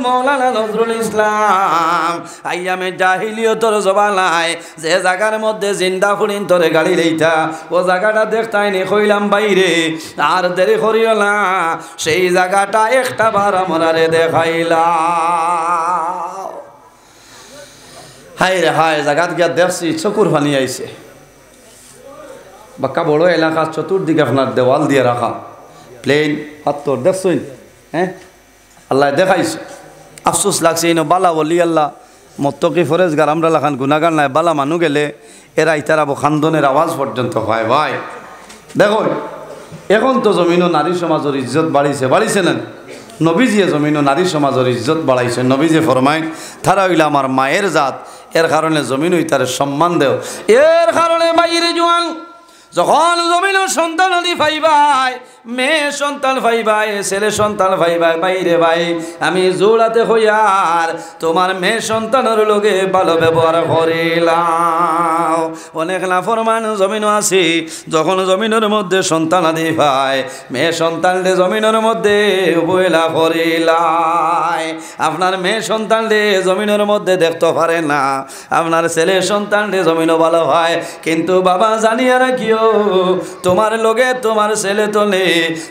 Speaker 1: মাওলানা নজরুল ইসলাম আইয়ামে জাহিলিয়তের জমানায় যে জায়গার মধ্যে জিন্দা ফুরিন তোরে গাড়ি লইতা ও জায়গাটা দেখতাই নি কইলাম বাইরে আর দেরি করিও না সেই জায়গাটা একটা বার আমারে দেখাইলা হায় রে হায় জায়গাত গিয়া দেখছি চকুর পানি আইছে বাক্কা বড় এলাকা চতুর্দিকে আপনার দেওয়াল দিয়ে রাখা প্লেন হাত্তর দেখছই হ্যাঁ আল্লাহ দেখাইছে আফসোস লাগছে ইনো বালা বলি আল্লাহ মত্তকি ফরেজগার আমরা লাখান গুনাগার নাই বালা মানু গেলে এরা ইতারাবো খান্দনের আওয়াজ পর্যন্ত হয় ভাই দেখো এখন তো জমিন নারী সমাজের ইজ্জত বাড়িছে না নবীজিয়ে জমিন নারী সমাজের ইজ্জত বাড়াইছে নবীজি ফরমায় তারা হইলে আমার মায়ের জাত এর কারণে জমিন তার সম্মান দেও এর কারণে বাইরে জোয়ান যখন জমিন সন্তান আদি পাইবাই মেয়ে সন্তান ভাইবাই ছেলে সন্তান ভাইবাই বাইরে ভাই আমি জোড়াতে হইয়ার তোমার মেয়ে সন্তানের লোকে ভালো ব্যবহার করিলাম অনেক নাফরমান জমিনও আছে যখন জমিনের মধ্যে সন্তান আদি ভাই মেয়ে সন্তানলে জমিনের মধ্যে বইলা করিলাই আপনার মেয়ে সন্তানলে জমিনের মধ্যে দেখতে পারে না আপনার ছেলে সন্তানলে জমিনও ভালো হয় কিন্তু বাবা জানিয়া রাখিও তোমার লোকে তোমার ছেলে তোলে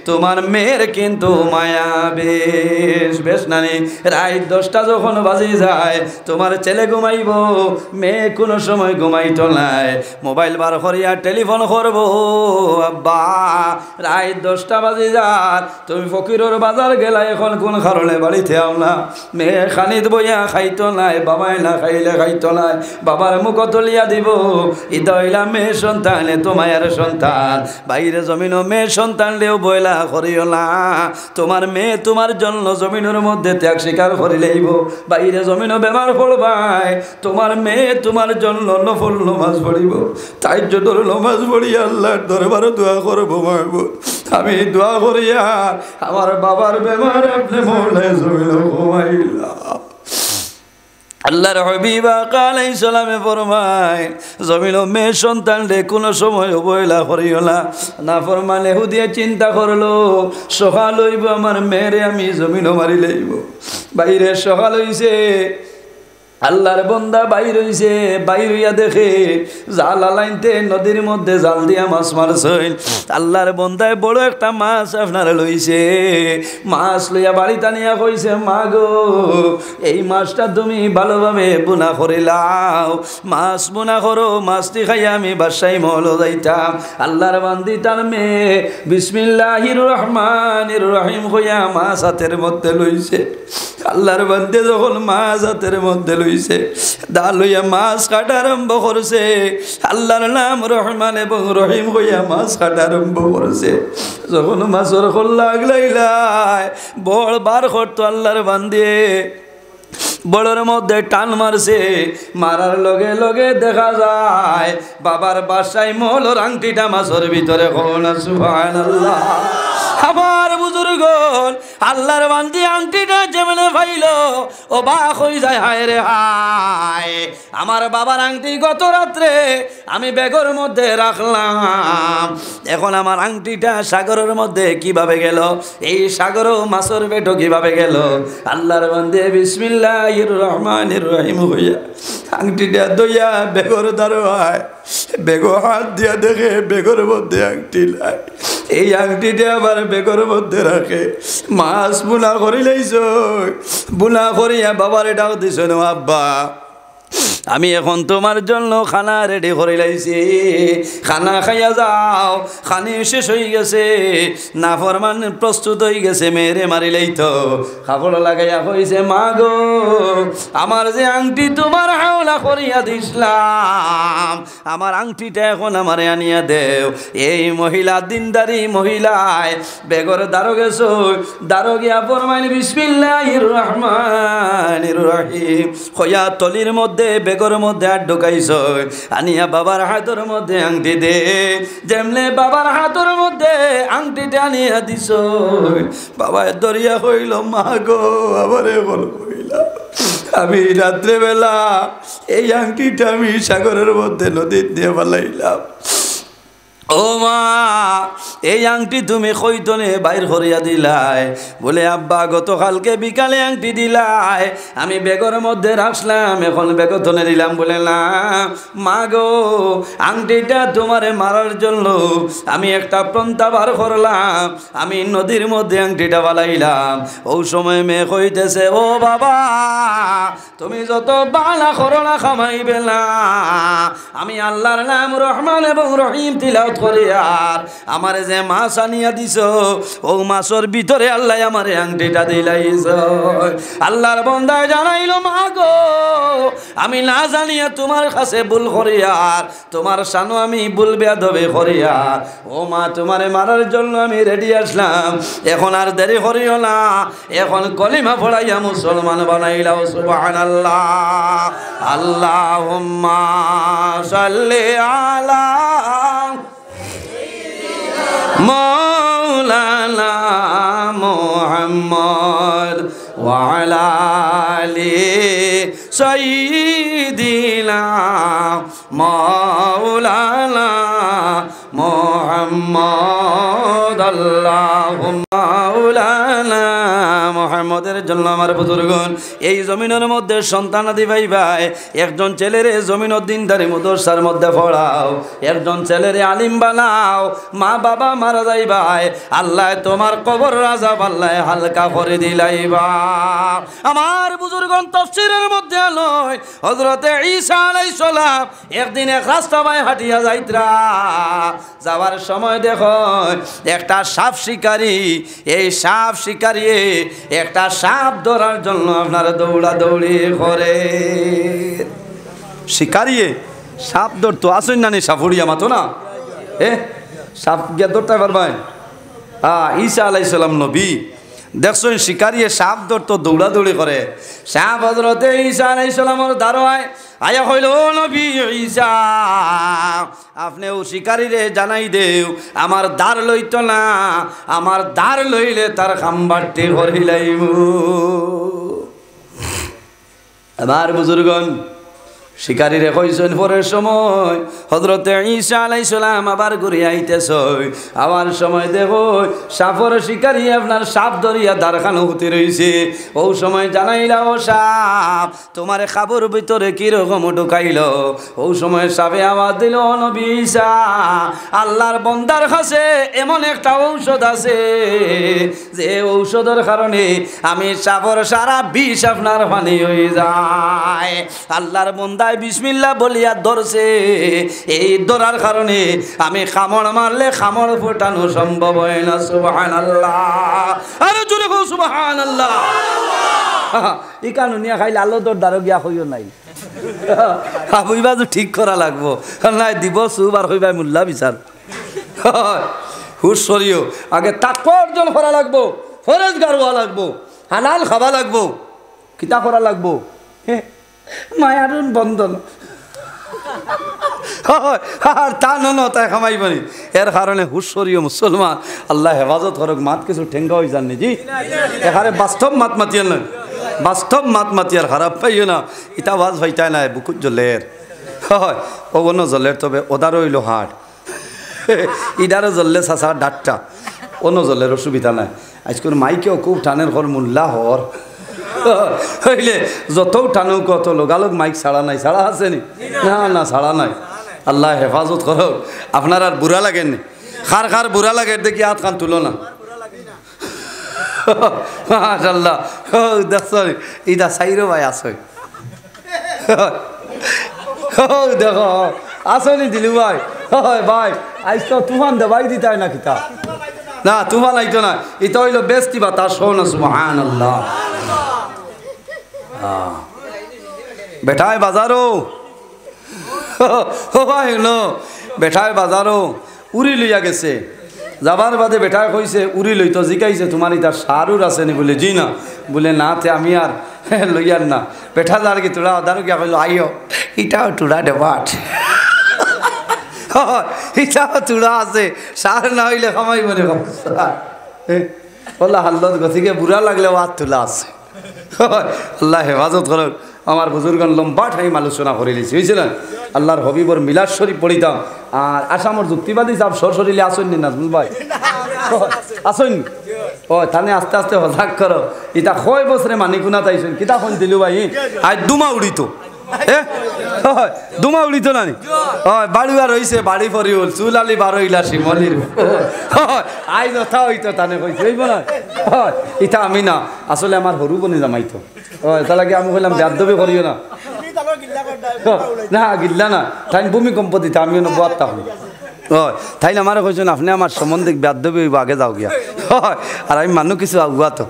Speaker 1: তোমার মেয়ের কিন্তু মায়া বেশ নানি রাত 10টা যখন বাজি যায় তোমার ছেলে ঘুমাইব মেয়ে কোনো সময় ঘুমাইতো নাই মোবাইল বার করিয়া টেলিফোন করব আব্বা রাত 10টা বাজি যার তুমি ফকিরের বাজার গেলা এখন কোন কারণে বাড়িতে আও না মেয়ে খানিত বইয়া খাইতো নাই বাবাই না খাইলে খাইতো নাই বাবার মুখ তলিয়া দিব ইদইলা মেয়ে সন্তানে তোমার সন্তান বাইরে জমিন মেয়ে সন্তানলেও বইলা করিও না তোমার মেয়ে তোমার জন্য জমিনের মধ্যে ত্যাগ স্বীকার করিলেইব বাইরে জমিনও বেমার পড়বাই তোমার মেয়ে তোমার জন্য নফল নমাজ পড়িব তাহাজ্জুদের নমাজ পড়ি আল্লাহর দরবারে দোয়া করবো মারব আমি দোয়া করিয়া আমার বাবার বেমার আপনি মৌলায় জমিন ঘুমাইলা আল্লাহর হাবিব আলাইহিস সালামে ফরমায় জমিন মেয়ে সন্তান রে কোনো সময় অবহেলা করিও না ফরমানে হুদিয়ে চিন্তা করলো সকাল হইব আমার মেয়েরে আমি জমিনও মারি লইব বাইরে সকাল হইছে আল্লাহর বন্দা বাইর হইছে বাইর হইয়া দেখে জাল আলাইতে নদীর মধ্যে জাল দিয়া মাছ মারছেন আল্লাহর বন্দায় বড় একটা মাছ আপনার লইছে মাছ লইয়া বাড়ি টানিয়া কইছে মা গো এই মাছটা তুমি ভালোভাবে বুনা করিলাও মাছ বুনা করো মাছটি খাইয়া আমি বাসায় মহল যাইতাম আল্লাহর বান্দি তার মেয়ে বিসমিল্লাহির রহমানির রহিম কইয়া মাছ হাতের মধ্যে লইছে আল্লাহর বান্দি যখন মাছ হাতের মধ্যে লইছে দা লইয়া মাছ কাটা আরম্ভ করছে আল্লাহর নাম রহমান এবং রহিম হইয়া মাছ কাটা আরম্ভ করছে যখন মাছের খোল লাগলাইলাই বড় বার করতো আল্লাহর বান্দি বড়ের মধ্যে টান মারছে মারার লগে লগে দেখা যায় বাবার বাসায় মহলর আংটিটা মাছের ভিতরে কোনা সুবহানাল্লাহ আমার বুজুর্গ আল্লাহর বান্দি আংটিটা যেমনে পাইল ও বাক হয়ে যায় হায় রে হায় আমার বাবার আংটি গত রাত্রে আমি ব্যাগের মধ্যে রাখলাম এখন আমার আংটিটা সাগরের মধ্যে কিভাবে গেল এই সাগরও মাছের পেটও কিভাবে গেল আল্লাহর বান্দি বিসমিল্লাহির রহমানির রহিম হইয়া আংটিটা দইয়া ব্যাগের দাঁড়ায় বেগো হাত দিয়া দেখে বেগর মধ্যে আংটি লাই এই আংটিটা আবার বেগর মধ্যে রাখে মাছ বুনা করি লাইছ বুনা করিয়া বাবার এটাও দিছ না আব্বা আমি এখন তোমার জন্য খানা রেডি করে লাইছি খানা খাইয়া যাও খানি শেষ হয়ে গেছে না ফরমান প্রস্তুত হয়ে গেছে মেরে মারিলেই তো খাবড় লাগাইয়া কইছে মা গো আমার যে আংটি তোমার হাওলা করিয়া দিছিলাম আমার আংটিটা এখন আমারে আনিয়া দেও। এই মহিলা দিনদারি মহিলায় বেগর দারো গেছো, দারো গিয়া ফরমাইল বিসমিল্লাহির রহমানির রহিম কইয়া তলির মধ্যে বেগর মধ্যে আর ঢুকাইছ, আনিয়া বাবার হাতের মধ্যে আংটি দে। যেমনে বাবার হাতের মধ্যে আংটিটা আনিয়া দিছ, বাবা দরিয়া হইল মা গো আমারে বল কইলা আমি রাত্রেবেলা এই আংটিটা আমি সাগরের মধ্যে নদীর দিয়ে ফেলাইলাম। ও মা এই আংটি তুমি কইতনে বাইর করিয়া দিলাই? বলে আব্বা গতকালকে বিকালে আংটি দিলাই, আমি বেগর মধ্যে রাখলাম, এখন বেগতনে দিলাম। বলে না মা গো আংটিটা তোমারে মারার জন্য আমি একটা পন্থা বার করলাম, আমি নদীর মধ্যে আংটিটা বালাইলাম। ও সময় মেয়ে কইতেছে ও বাবা তুমি যত বালা করলা খামাইবে না, আমি আল্লাহর নাম রহমান এবং রহিম তিলাওয়াত করে আর আমার যে মাছ আনিয়া দিছ ও মাছের ভিতরে আল্লাহ আমারে আংটিটা দিলাইছ। আল্লাহর বান্দা জানাইল মা গো আমি না জানিয়া তোমার কাছে ভুল করি আর তোমার সানো আমি ভুল বেয়াদবি করি আর ও মা তোমারে মারার জন্য আমি রেডি আসলাম, এখন আর দেরি করিও না, এখন কলিমা পড়াইয়া মুসলমান বানাইলাও। সুবহানাল্লাহ। আল্লাহুম্মা সাল্লি আলা মাওলানা মুহাম্মদ ওয়া আলা আলি সাইয়্যিদিনা মাওলানা মুহাম্মদ। আল্লাহুম্মা মাওলানা মুহাম্মদের জন্য আমার বুজুর্গণ এই জমিনের মধ্যে সন্তান আদি ভাই ভাই, একজন ছেলেরে জমিনের দিনদারি মাদ্রাসার মধ্যে পড়াও, একজন ছেলেরে আলিম বানাও। মা বাবা মারা যাই ভাই, আল্লাহ তোমার কবর রাজা আল্লাহ হালকা করে দিলাইবা। আমার বুজুর্গণ তাফসীরের মধ্যে আলোয় হযরতে ঈসা আলাইহিস সালাম একদিন এক রাস্তা বাই হাঁটিয়া যাইতরা, যাওয়ার সময় দেখো একটা সাপ শিকারী, এই সাপ শিকারী একটা সাপ ধরার জন্য আপনার দৌড়া দৌড়ি করে। শিকারী সাপ ধরতো আসেন না নি সাপুড়িয়া মাতো না সাপ গিয়া ধরতে পারবেন? ঈসা আলাইহিস সালাম নবী দেখছেন শিকারী সাপ ধরতো দৌড়াদৌড়ি করে। সাপ হযরতে ঈসা আলাইহিস সালামের দারোয়ায় আয়া হইল ও নবী ঈসা আপনি ও শিকারীরে জানাই দেও আমার দার লইতো না, আমার দার লইলে তার খাম্বারটি হরিলাইমু। আমার বুজুর্গণ শিকারীরে কইছেন পরের সময় হযরতে ঈসা আলাইহিস সালাম আবার ঘুরে আইতেছ, আবার সময় দেখো সাপর শিকারী আপনার সাপ ধরিয়া দারখানো হতে রইছে। ও সময় জানাইলা ও সাপ তোমার খাবর ভিতরে কিরকম ঢুকাইল? ও সময় সাপে আওয়াজ দিল ও নবী ঈসা আল্লাহর বান্দার কাছে এমন একটা ঔষধ আছে যে ঔষধের কারণে আমি সাপর সারা বিষ আপনার পানি হয়ে যায়। আল্লাহর বান্দা বিসমিল্লাহ বলিয়া ধরছে, এই ধরার কারণে আমি কামড় মারলে কামড় ফোটানো সম্ভব হয় না। সুবহানাল্লাহ। আরে জোরে কও সুবহানাল্লাহ। এই কানুনিয়া খাইলে আলো তোর দ্বারা গিয়া হইও নাই হইবা তো ঠিক করা লাগবো নাই দিব সুব আর হইবা মোল্লা বিচার হুশ সরিও আগে তাকওয়া অর্জন করা লাগবো, ফরজগার হওয়া লাগবো, হালাল খাওয়া লাগবো, কিতা করা লাগবো মায়ার বন্ধন আর তা তাই খামাইবনি। এর কারণে হুশরিও মুসলমান আল্লাহ হেফাজত করুক। মাত কিছু ঠেঙ্গা হয়ে যাননি জি এখানে বাস্তব মাত মাতিয়ার নয়, বাস্তব মাত মাতিয়ার খারাপ পাইও না। ইটা আওয়াজ হইতাই নাই বুকুত জ্বলের হয় ওগুলো জ্বলের, তবে ওদারও হইল হাট ইদারও জ্বললে চাচা ডাটটা অন্য জ্বলের অসুবিধা নাই। আজকের মাইকেও খুব টানের ঘর মোল্লা হর হইলে যত টানো কত লোকালোক মাইক ছাড়া নাই, ছাড়া আছে নি? না না ছাড়া নাই। আল্লাহ হেফাজত করো। আপনার আর বুড়া লাগেননি? খার খার বুড়া লাগে দেখি হাত খান তুলো না মাশাআল্লাহ দেখছ ইদা সাইরো ভাই আসই দেখো আসনি দিলু ভাই ভাই আজ তো তুফান দেবাই দিতাই না কিতা না তুফান আইতো না, এটা হইল বেস্তি বা তার শোনা। সুবহানাল্লাহ। বেটায় বাজারও বেটায় বাজারও উড়ি লইয়া গেছে যাবার বাদে বেটায় কইছে উড়ি লইতো জিকাইছে তোমার ইতার সারুর আছে নি বলে জি না বলে না তে আমি আর লইয়ার না বেটা যার কি তোরা আদারু গিয়া কইল আইও ইটাও টুড়া ডেবাট ইটাও টুড়া আছে সার না হইলে খামাই মনে বললা হাল্লত গতিকে বুড়া লাগলে হাত তোলা আছে আল্লাহ হেফাজত করুন আমার বুজুর্গন লম্বা টাইম আলোচনা করে দিয়েছি বুঝছিলেন আল্লাহর হবিবর মিলাদ শরীফ পড়িতাম আর আসামর যুক্তিবাদী সাহেব সরসরিলে আসেননি নাজমুল ভাই আসেন ও তাহলে আস্তে আস্তে হজাক করো ইটা কয় বছরে মানিকুনা তাইছেন কিতা খন দিলু ভাই আজ দুমা উড়িত দুমা উড়িত নানি বাড়ি বার হয়েছে বাড়ি পরি হল চুল আলি বার হইলা শিমলির আই যথা হইতো তানে কইছে হইব না ইটা আমি না আসলে আমার হরু বনে জামাইতো এটা লাগে আমি কইলাম বেদবি করিও না না গিল্লা না তাই ভূমিকম্প দিতে আমিও নবাদ তাহলে হয় তাইলে আমার কইছেন আপনি আমার সম্বন্ধে বেদবি হইব আগে যাও গিয়া হয় আর আমি মানুষ কিছু আগুয়া তো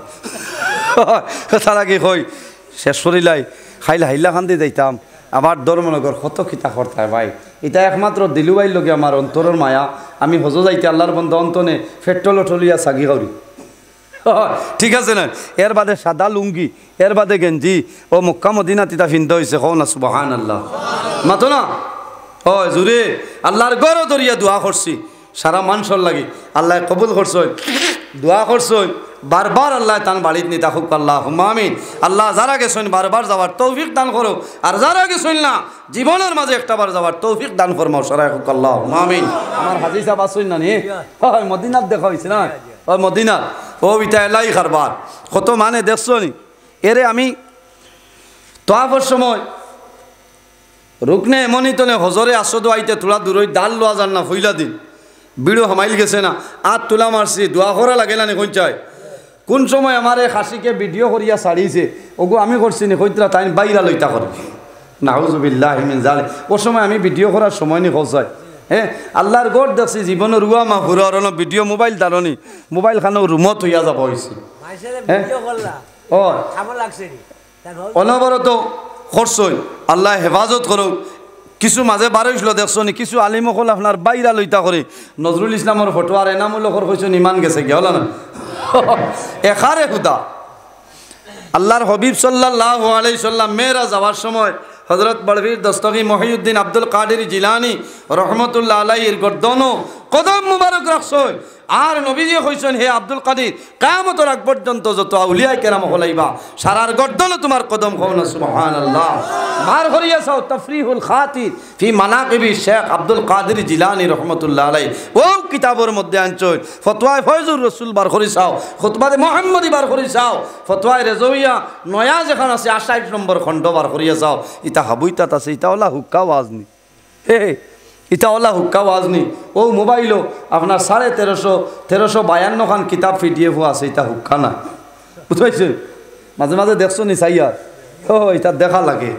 Speaker 1: তার আগে কই শেষ করিলাই খাইলে হাইলা খান্দি যাইতাম আবার ধর্মনগর কত কিতা করতায় ভাই এটা একমাত্র দিলুবাইর লগে আমার অন্তরের মায়া আমি হজ যাইতে আল্লাহর বন্ধ অন্তনে পেট্রোল টলিয়া সাগি করি ঠিক আছে না এর বাদে সাদা লুঙ্গি এর বাদে গেঞ্জি ও মক্কা মদিনা তিতা ফিনতে হয়েছে কও না সুবহানাল্লাহ মাতো না ও জুরে আল্লাহর গড় দরিয়া দোয়া করছি সারা মানুষের লাগি আল্লাহ কবুল করছই দোয়া করছই বারবার আল্লাহ তান বাড়িত নি তাকুক আল্লাহ আমিন আল্লাহ যারা গেছেন বারবার যাওয়ার তৌফিক দান করো আর যারা গেছেন না জীবনের মাঝে একটাবার যাওয়ার তৌফিক দান ফরমাও সারা হুক আল্লাহ আমিন আমার হাজি সাহেব আসুন না নি হয় মদিনাত দেখা হয়েছে না ও মদিনাত ও ইটা এলাই কারবার কত মানে দেখছো নি এরে আমি তোয়াফর সময় রুকনে এমনই তলে হজরে আসদ আইতে তোলা দূরই ডাল লোয়া যান না ফুইলা দিন বিড়ো হামাইল গেছে না আর তোলা মারছি দোয়া করা লাগে না নি কোন চাই কোন সময় আমার এই খাসিকে ভিডিও করিয়া ছাড়িয়েছে ওগো আমি করছি নি কইতরা তাই বাইরা লইতা করে নাউজুবিল্লাহ মিন জালিক ও সময় আমি ভিডিও করার সময় নি খোঁজাই হ্যাঁ আল্লাহর গড় দেখছি জীবনের রুয়া মা ঘুরার ভিডিও মোবাইল দারণি মোবাইল খানো রুমত হইয়া যাব হয়েছে ও অনবরত খরচই আল্লাহ হেফাজত করুক কিছু মাঝে বারইছিল দেখছো নি কিছু আলিমকল আপনার বাইরা লইতা করে নজরুল ইসলামের ফটো আর এনামুলকর কইছেন ইমান গেছে কি হল না এখারে হুদা আল্লাহর হবিব সাল্লাল্লাহু আলাইহি সাল্লাম মেরা যাওয়ার সময় হযরত বড়বীর দস্তগী মহিউদ্দিন আব্দুল কাদের জিলানী রহমতুল্লাহ আলাইহির গর্দনো কদম মুবারক রাখছই আর নবীজি কইছেন হে আব্দুল কাদের কিয়ামতের আগ পর্যন্ত যত আউলিয়া কেরাম হলাইবা সারার গর্দনো তোমার কদম খাও না সুবহানাল্লাহ বার করিয়াছাও তাফরিহুল খাতির ফি মানাকিবি শেখ আব্দুল কাদের জিলানী রহমতুল্লাহ আলাইহি ও কিতাবের মধ্যে আনছই ফতোয়ায়ে ফয়জুর রাসূল বার করিছাও খুতবায়ে মুহাম্মদি বার করিছাও ফতোয়ায়ে রেজওয়িয়া নয়া যেখান আছে 28 নম্বর খণ্ড বার করিয়াছাও ইতা হাবুইতাত আছে ইতা ওলা হুক্কা ওয়াজনি হে ইটা ওলা হুক্কা ওয়াজনি ও মোবাইলও আপনার 1352 খান কিতাব পিডিএফ আছে ইটা হুক্কা না বুঝতে মাঝে মাঝে দেখছো নি চাইয়া ও এটা দেখা লাগে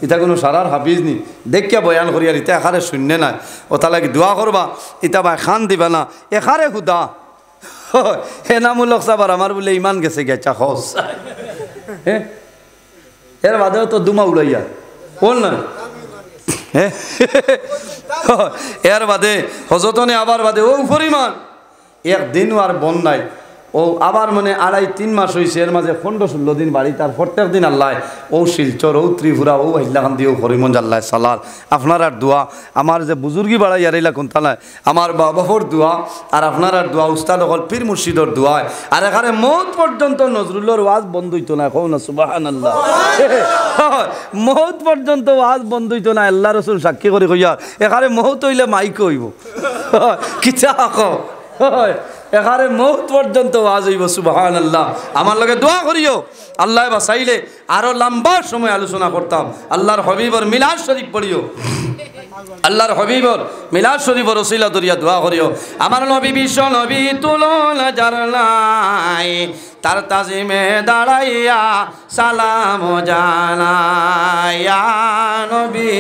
Speaker 1: এটা কোনো সারার হাফিজ নি দেখিয়া বয়ান করি আর ইটা এখারে শূন্য নাই ও তা লাগে দোয়া করবা ইটা বা খান দিবা না এখারে হুদা এনামূলক সাবার আমার বলে ইমান গেছে গেছা খস হ্যাঁ এর বাদেও তো দুমা উড়াইয়া বল না এর বাদে হজতনে আবার বাদে ও পরিমাণ একদিনও আর বন নাই ও আবার মানে 2.5-3 মাস হয়েছে এর মাঝে 15-16 দিন বাড়ি তার প্রত্যেক দিন আল্লাহ ও শিলচর ও ত্রিপুরা ও হাইলাকান্দি ও হরিমঞ্জ আল্লাহ সালার আপনার আর দোয়া আমার যে বুজুর্গি বাড়াই আর এইলা কোনটা নাই আমার বাবাহর দোয়া আর আপনার আর দোয়া উস্তাদ হল পীর মুর্শিদর দোয়া আর এখানে মৌত পর্যন্ত নজরুলের ওয়াজ বন্ধ হইতো না কও না সুবহানাল্লাহ মৌত পর্যন্ত ওয়াজ বন্ধ হইতো না আল্লাহ রসুল সাক্ষী করে কইয়া এখানে মৌত হইলে মাইক হইব কিতা হয় এখানে মৌত পর্যন্ত ওয়াজ হইব সুবহানাল্লাহ আমার লগে দোয়া করিও আল্লাহ বাঁচাইলে আরো লম্বা সময় আলোচনা করতাম আল্লাহর হবিবর মিলাদ শরীফ পড়িও আল্লাহর হবিবর মিলাদ শরীফর ওসিলা দরিয়া দোয়া করিও আমার নবী বিশ্ব নবী তুলনা যার নাই তার তাজিমে দাঁড়াইয়া সালাম জানাইয়া নবী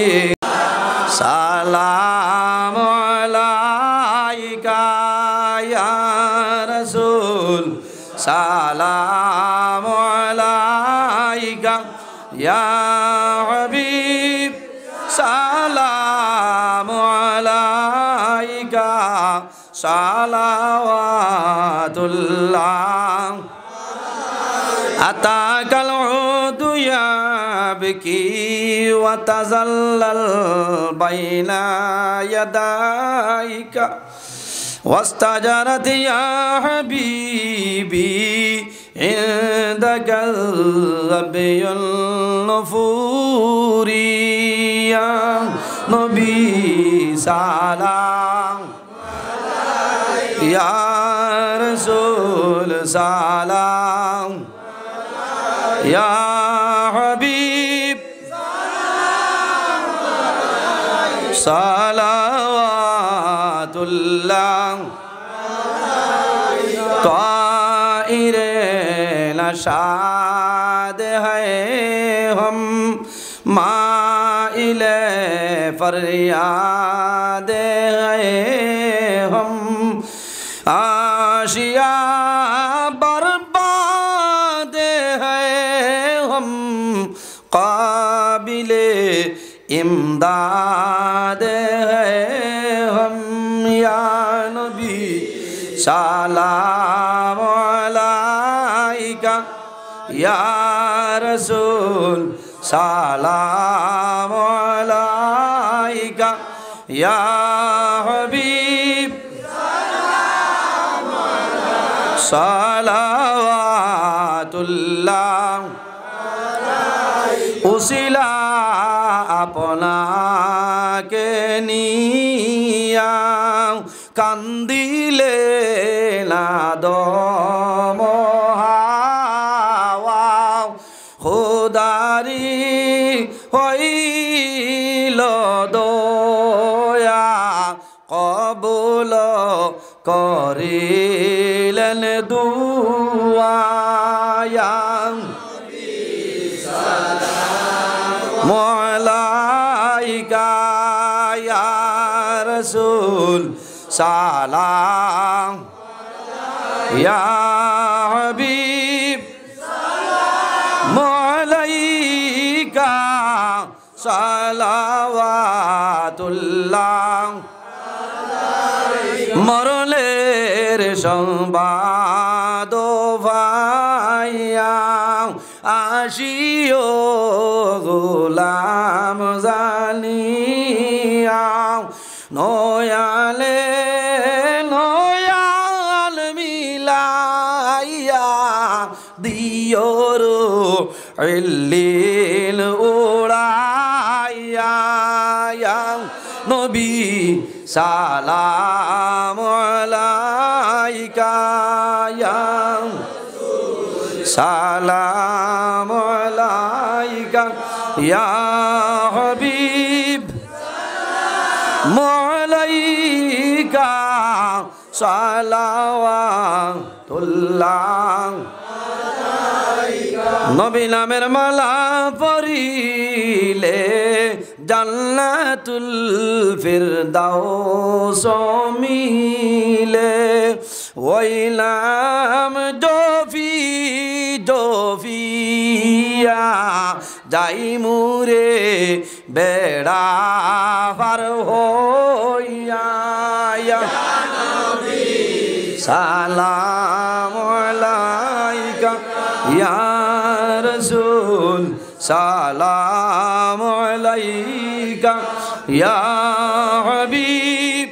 Speaker 1: সালাম আলাইকা ইয়া রাসূল সালাম আলাইকা ইয়া হাবিব সালামু আলাইকা সালাওয়াতুল্লাহ আতাকাল উদু ইয়াবকি ওয়া তাযাল্লাল বাইনা ইয়াদাইকা واستجرت يا حبيبي عندك الربي النفور يا نبي سلام يا رسول سلام يا حبيب صلواتullah ताइरे नशाद है हम माइले फरियाद है हम आशिया बर्बाद है हम काबिले इमदाद है हम या नबी सलाम अलैका या रसूल सलाम अलैका या हबीब सलावतुल्लाह उसिला আপনাকে নিয়া কান্দিলে না দম হাওয়া খোদারি হইল দয়া কবুল করিলেন দুয়া মলাইকা ইয়া রাসূল সালাম ইয়া হাবিব মলাইকা সালাওয়াতুল্লাহ মরলের সংবাদ ভাইয়া আসিও গোলাম জানিয়া নয়ালে নয়াল মিলাইয়া দিওর ইল্লিল উড়াইয়া নবী সালাম আলাইকা ইয়া সালাম আলাইকা ইয়া হাবিব মালাইকা সালাওয়াতুল্লাহ নবী নামের মালা পরিলে জান্নাতুল ফিরদাউস মিলে ওই নাম জফি জফিয়া যাই মুরে বেড়া পার হইয়া সালাম আলাইকা ইয়া রাসূল সালাম আলাইকা ইয়া হাবিব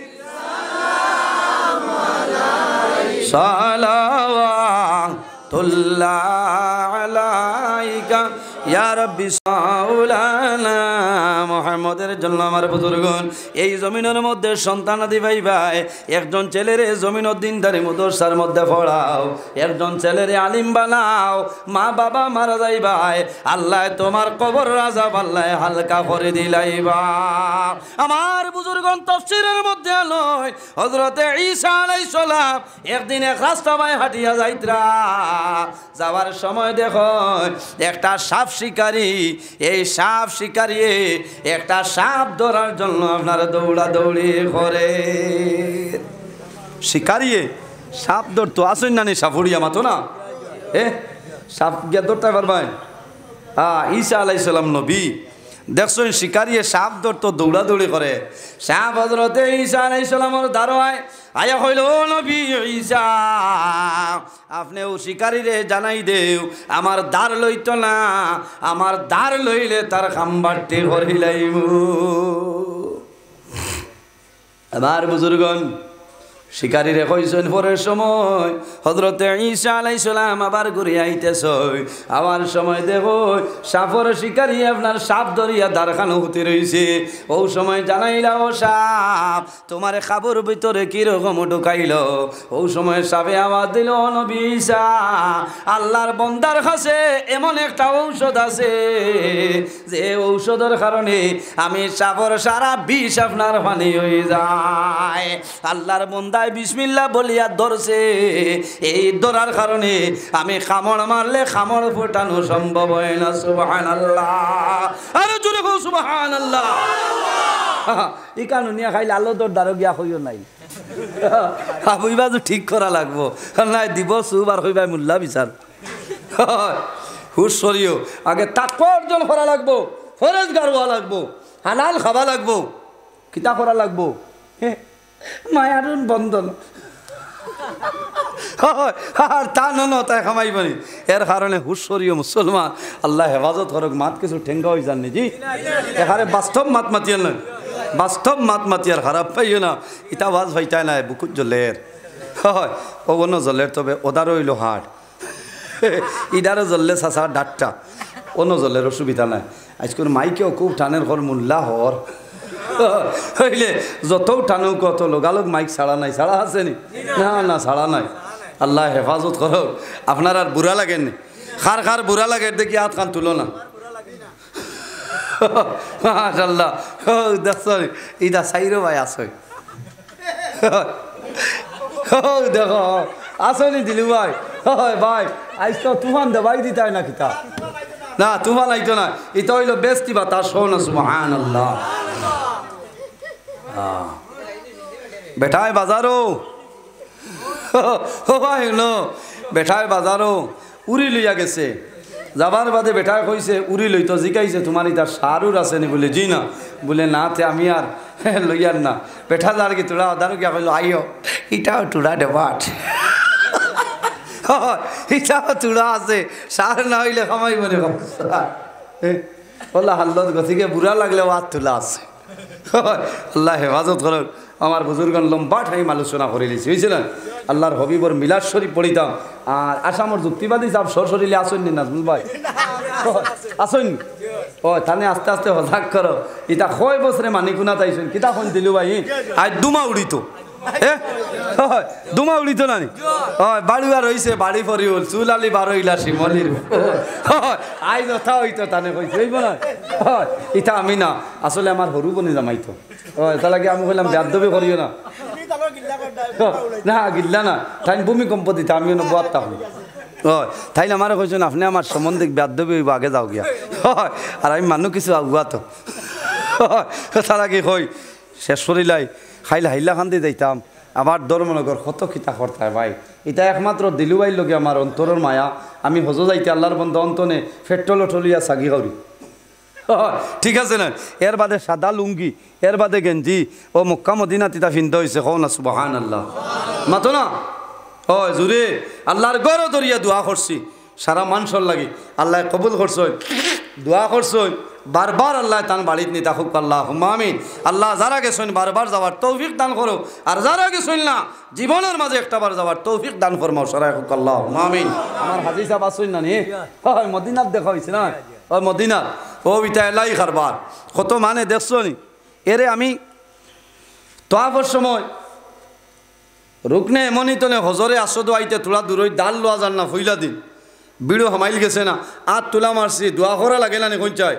Speaker 1: সালাওয়াতুল্লাহ আলাইকা ইয়া রাব্বি সাউলানা মুহাম্মাদের জন্য আমার বুজুর্গগণ এই জমিনের মধ্যে সন্তান আদি ভাই ভাই একজন ছেলেরে জমিন দিনদারি মাদ্রাসার মধ্যে পড়াও একজন ছেলেরে আলিম বানাও মা বাবা মারা যাই ভাই আল্লাহ তোমার কবর আযাব আল্লাহ হালকা করে দিলাইবা আমার বুজুর্গগণ তাফসীরের মধ্যে লয় হযরতে ঈসা আলাইহিস সালাম একদিন এক রাস্তা বাই হাঁটিয়া যাইতরা যাওয়ার সময় দেখো একটা সাপ শিকারী এই সাপ শিকারী একটা সাপ ধরার জন্য আপনারা দৌড়াদৌড়ি করে শিকারী সাপ ধরতো আসেন না নি সাপুরিয়া মাতো না সাপ গিয়ে ধরতে পারবেন ঈসা আলাইহিস সালাম নবী দেখছেন শিকারিয়ে সাপ ধরতো দৌড়াদৌড়ি করে সাপ হজরতে ঈসা আলাইহিস সালামের দারোয়ায় আয়া হইল ও নবী ঈসা আপনি ও শিকারিরে জানাই দেও আমার দ্বার লইত না আমার দ্বার লইলে তার খাম্বারটি হরিলাইব আমার বুজুর্গন শিকারীরে কইছেন পরের সময় হযরতে ঈসা আলাইহিস সালাম আবার ঘুরে আইতেছ আবার সময় দেখো সাপর শিকারী আপনার সাপ ধরিয়া দারখানো হতে রইছে ও সময় জানাইলা ও সাপ তোমার খাবর ভিতরে কি রকম ঢুকাইল ও সময় সাপে আওয়াজ দিল নবী ঈসা আল্লাহর বান্দার কাছে এমন একটা ঔষধ আছে যে ঔষধের কারণে আমি সাপর সারা বিষ আপনার পানি হয়ে যায় আল্লাহর বান্দা বিসমিল্লাহ বলিয়া ধরছে এই ধরার কারণে আমি খামড় মারলে খামড় ফোটানো সম্ভব হয় না সুবহানাল্লাহ আরে জোরে কও সুবহানাল্লাহ এই কানুনিয়া খাইলে আলো তোর দ্বারা গিয়া হইও নাই হইবা তো ঠিক করা লাগবো নাই দিব সুবার হইবা মোল্লা বিচার হুশ সরিও আগে তাকওয়া অর্জন করা লাগবো ফরজগার হওয়া লাগবো হালাল খাওয়া লাগবো কিতা করা লাগবো মায়ার বন্ধন আর তা তাই খামাই পারি এর কারণে হুশরীয় মুসলমান আল্লাহ হেফাজত করুক মাত কিছু ঠেঙ্গা হয়ে যাননি জি এখানে বাস্তব মাত মাতিয়ার নয় বাস্তব মাত মাতিয়ার খারাপ পাইও না ইটা বাজ ভাইটাই নাই বুকুত জলের হয় অন্য জলের তবে ওদারও হইল হাট ইদারও জ্বললে চাচা ডাটটা অন্য জলের অসুবিধা নাই আজকের মাইকেও খুব টানের ঘর মোল্লা হর হইলে যত টানো কত লোগালোক মাইক ছাড়া নাই ছাড়া আছে নি না না ছাড়া নাই আল্লাহ হেফাজত করো আপনার আর বুড়া লাগেননি খার খার বুড়া লাগে দেখি হাত খান তুলো না মাশাআল্লাহ দেখছ ইদা সাইরো ভাই আসো দেখো আসনি দিলু ভাই ভাই আজ তো তুফান দেবাই দিতাই না কিতা না তুফান আইতো না এটা হইল বেস্তি বা তার শোন সুবহানাল্লাহ বেটায় বাজারো ভাই নো বেটায় বাজারো উড়ি লইয়া গেছে যাবার বাদে বেটায় কইছে উড়ি লইতো জিকাইছে তোমার ইতার সারুর আছে নি বলে জি না বলে না তে আমি আর লইয়ার না বেটা যার কি তোরা আদারও গিয়া কইল আইও ইটাও টুড়া ডেবাট ইটাও টুড়া আছে সার না হইলে খামাই মনে বললা হাল্লত গতিকে বুড়া লাগলে হাত তোলা আছে আল্লাহ হেফাজত করুক আমার বুজুর্গন লম্বা টাইম আলোচনা করে লিছি হয়েছিল আল্লাহর হবিবর মিলাদ শরীফ পড়িতাম আর আসামর যুক্তিবাদী সাহেব সরসরিলে আসেননি নাজমুল ভাই আসেননি ও তাহলে আস্তে আস্তে হজাক করো ইটা কয় বছরে মানিকুনা তাইছেন কিতা খন দিলু ভাই আজ দুমা উড়িত দুমা উড়িত না বাড়িয়া রয়েছে বাড়ি পরি হল চুল আলি বারো ইলা শিমলির আই যথা হইতো তানে কইছে হইব না ইটা আমি না আসলে আমার হরু বনে জামাইতো এটা লাগে আমি কইলাম বেদবি করিও না না গিল্লা না তাই ভূমিকম্প দিতে আমিও না বাদ তাহলে তাইলে আমার কইছেন আপনি আমার সম্বন্ধে বেদবি হইব আগে যাও গিয়া আর আমি মানুষ কিছু আগুয়া তো তার আগে কই শেষ করিলাই খাইলে হাইলা খান্দি যাইতাম আমার ধর্মনগর কত খিতা করতায় ভাই এটা একমাত্র দিলুবাইর লগে আমার অন্তরের মায়া আমি হজ যাইতে আল্লাহর বন্ধ অন্তনে পেট্রোল টলিয়া সাগি করি ঠিক আছে না এর বাদে সাদা লুঙ্গি এর বাদে গেঞ্জি ও মক্কা মদিনা তিতা ফিনতে হয়েছে কও না সুবহানাল্লাহ মাতো না ও জুরে আল্লাহর গড় দরিয়া দোয়া করছি সারা মানুষের লাগি আল্লাহ কবুল করছই দোয়া করছই বারবার আল্লাহ তান বাড়িতে নিতা খুব আল্লাহ আমিন আল্লাহ যারা গেছেন বারবার যাওয়ার তৌফিক দান করো আর যারা গেছেন না জীবনের মাঝে একটাবার যাওয়ার তৌফিক দান ফরমাও সারা খুব আল্লাহ আমিন আমার হাজি সাহেব আসুন না নি হয় মদিনাত দেখা হয়েছে না ওই মদিনাত ও ইটা এলাই কারবার কত মানে দেখছো নি এরে আমি তোয়াফর সময় রুকনে এমনই তো হজরে আসদ আইতে তোলা দূরই ডাল লোয়া যান না ফইলা দিন বিড়ো হামাইল গেছে না আর তোলা মারছি দোয়া করা লাগে না নি কোন চাই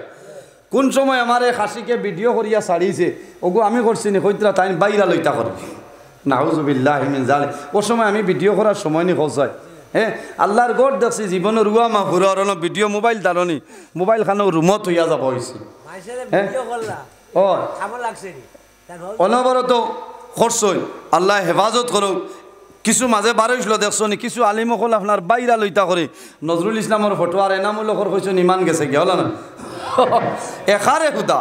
Speaker 1: কোন সময় আমার এই খাসিকে ভিডিও করিয়া ছাড়িয়েছে ওগো আমি করছি নি কইতরা তাই বাইরা লইতা করবে নাউজুবিল্লাহি মিন জালিক ও সময় আমি ভিডিও করার সময় নি খোঁজাই হ্যাঁ আল্লাহর গড় দেখছি জীবনের রুয়া মা ঘুরার ভিডিও মোবাইল দারণি মোবাইল খানো রুমত হইয়া যাব হয়েছে অনবরত খরচই আল্লাহ হেফাজত করুক কিছু মাঝে বার হইছিল দেখছো নি, কিছু আলিমকল আপনার বাইরা লইতা করে নজরুল ইসলামের ফটো আর এনামুলকর কইছেন ইমান গেছে গিয়া হল না এখারে হুদা।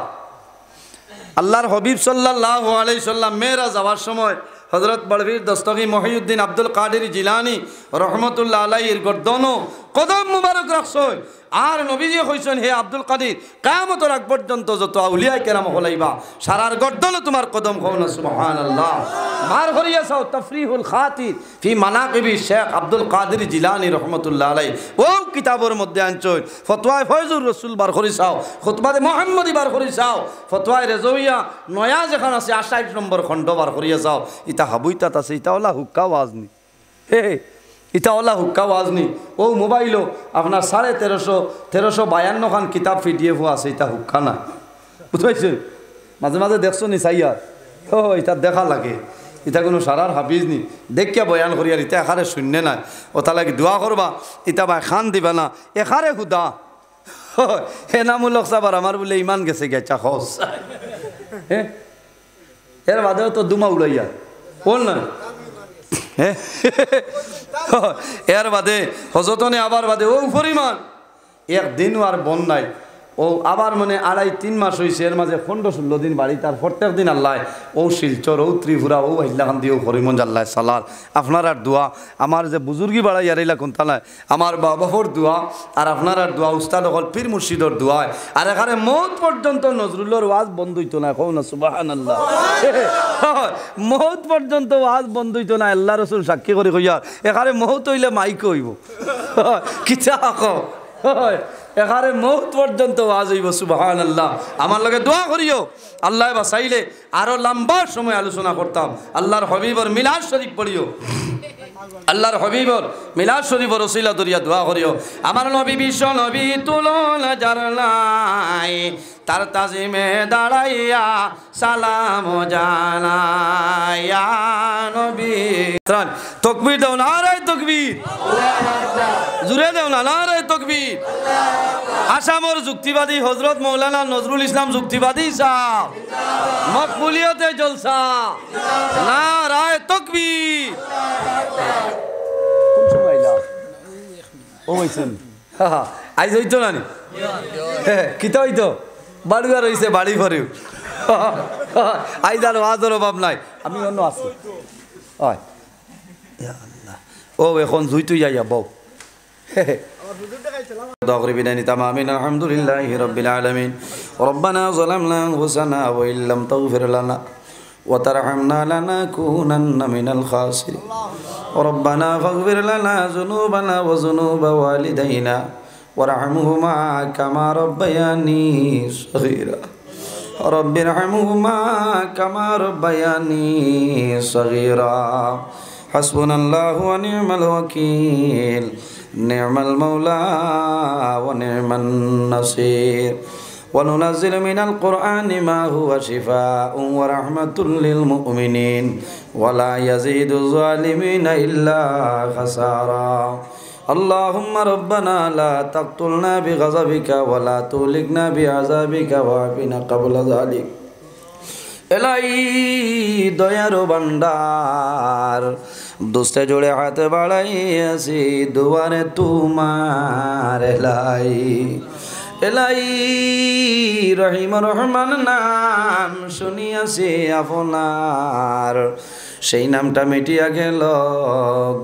Speaker 1: আল্লাহর হবিব সাল্লাল্লাহু আলাইহি সাল্লাম মেয়েরা যাওয়ার সময় হযরত বড়বীর দস্তগী মহিউদ্দিন আব্দুল কাদের জিলানী রহমতুল্লাহ আলাইহির গর্দনও কদম মুবারক রাখছই। আর নবীজি কইছেন, হে আব্দুল কাদের, কিয়ামতের আগ পর্যন্ত যত আউলিয়া কেরাম হলাইবা সারার গর্দনও তোমার কদম খাও না। সুবহানাল্লাহ। বার করিয়া চাও তাফরিহুল খাতির ফি মানাকিবি শেখ আব্দুল কাদের জিলানী রহমতুল্লাহ আলাইহি ও কিতাবের মধ্যে আনছই। ফতোয়ায়ে ফয়জুর রাসূল বার করি চাও, খুতবায়ে মুহাম্মদী বার করি চাও, ফতোয়ায়ে রেজওয়িয়া নয়া যেখান আছে 68 নম্বর খণ্ড বার করিয়া চাও। ইতা হাবুইতাত আছে, ইতা ওলা হুক্কা ওয়াজনি, হে ইটা ওলা হুক্কা ওয়াজনি। ও মোবাইলও আপনার 1352 খান কিতাব PDF আছে, ইটা হুক্কা না, বুঝতে মাঝে মাঝে দেখছো নি চাইয়া, ও এটা দেখা লাগে, ইটা কোনো সারার হাফিজ নি দেখিয়া বয়ান করি আর ইটা এখারে শূন্য নাই। ও তা লাগে দোয়া করবা, ইটা বা খান দিবা না এখারে হুদা। এনামূলক সাবার আমার বলে ইমান গেছে গেছা খস, হ্যাঁ এর বাদেও তো দুমা উড়াইয়া বল না, এর বাদে হজতনে আবার বাদে ও পরিমাণ একদিনও আর বন নাই। ও আবার মানে 2.5-3 মাস হয়েছে, এর মাঝে 15-16 দিন বাড়ি, তার প্রত্যেক দিন আল্লাহ ও শিলচর ও ত্রিপুরা ও হাইলাখান দিয়ে হরিমঞ্জ আল্লাহ সালাল। আপনার আর দোয়া, আমার যে বুজুর্গি বাড়াই আরাইলা কোনটা নাই, আমার বাবাহর দোয়া আর আপনার আর দোয়া, উস্তাদ হল পীর মুর্শিদর দোয়া। আর এখানে মৌত পর্যন্ত নজরুলের ওয়াজ বন্ধ হইতো না, কও না সুবহানাল্লাহ। মৌত পর্যন্ত ওয়াজ বন্ধ হইতো না, আল্লাহ রসুল সাক্ষী করে কইয়া এখানে মৌত হইলে মাইক হইব কিতা এখানে মৌত পর্যন্ত ওয়াজ হইব। সুবহানাল্লাহ। আমার লগে দোয়া করিও, আল্লাহ বাঁচাইলে আরো লম্বা সময় আলোচনা করতাম। আল্লাহর হবিবর মিলাদ শরীফ পড়িও, আল্লাহর হবিবর মিলাদ শরীফর ওসিলা দরিয়া দোয়া করিও। আমার নবী বিশ্ব নবী তুলনা যার নাই, তার তাজিমে দাঁড়াইয়া সালাম জানাইয়া নবী। তকবীর দাও, নারায়ে তকবীর, জুড়ে দেও না, নারায়ে তকবীর। আসামর যুক্তিবাদী হযরত মৌলানা নজরুল ইসলাম যুক্তিবাদী সাহেব মকবুলিয়তে জলসা, নারায়ে তকবীর। কোন সময় আইলা ও হইছেন আইজ হইতো না নি, কিতা হইতো বাড়ুয়া রইছে বাড়ি ভরেও আইজ আর ওয়াজের অভাব নাই। আমি অন্য আছি হয় ও এখন জুইতো যাইয়া বউ আলহামদুলিল্লাহি রাব্বিল আলামিন। রব্বানা যালামনা আনফুসানা ওয়া ইল্লাম তাগফির লানা ওয়া তারহামনা লানাকুনান্না মিনাল খাসিরিন। রব্বানা ফাগফির লানা যুনুবানা ওয়া যুনুবা ওয়ালিদাইনা ওয়ারহামহুমা কামা রাব্বায়ানি সগীরা। রব্বিরহামহুমা কামা রাব্বায়ানি সগীরা। হাসবুনাল্লাহু ওয়া নি'মাল ওয়াকিল, নি'মাল মাওলা ওয়া নি'মান নাসির। ওয়া নুনাজ্জিলু মিনাল কুরআনি মা হুয়া শিফাa'un ওয়া রাহমাতুল লিল মুমিনিন ওয়া লা ইয়াজিদুয যালিমিনা ইল্লা খাসারা। আল্লাহুম্মা রাব্বানা লা তাকতুলনা বিগাযাবিকা ওয়া লা তুহলিকনা বিআযাবিকা ওয়া আফিনা ক্বাবলা যালিক। এলাই দয়ার ভান্ডার, দোস্তে জোড়ে হাত বাড়াইয়াছি দুয়ারে তোমার। এলাই এলাই রহিম রহমান নাম শুনিয়াছি আপনার, সেই নামটা মিটিয়া গেল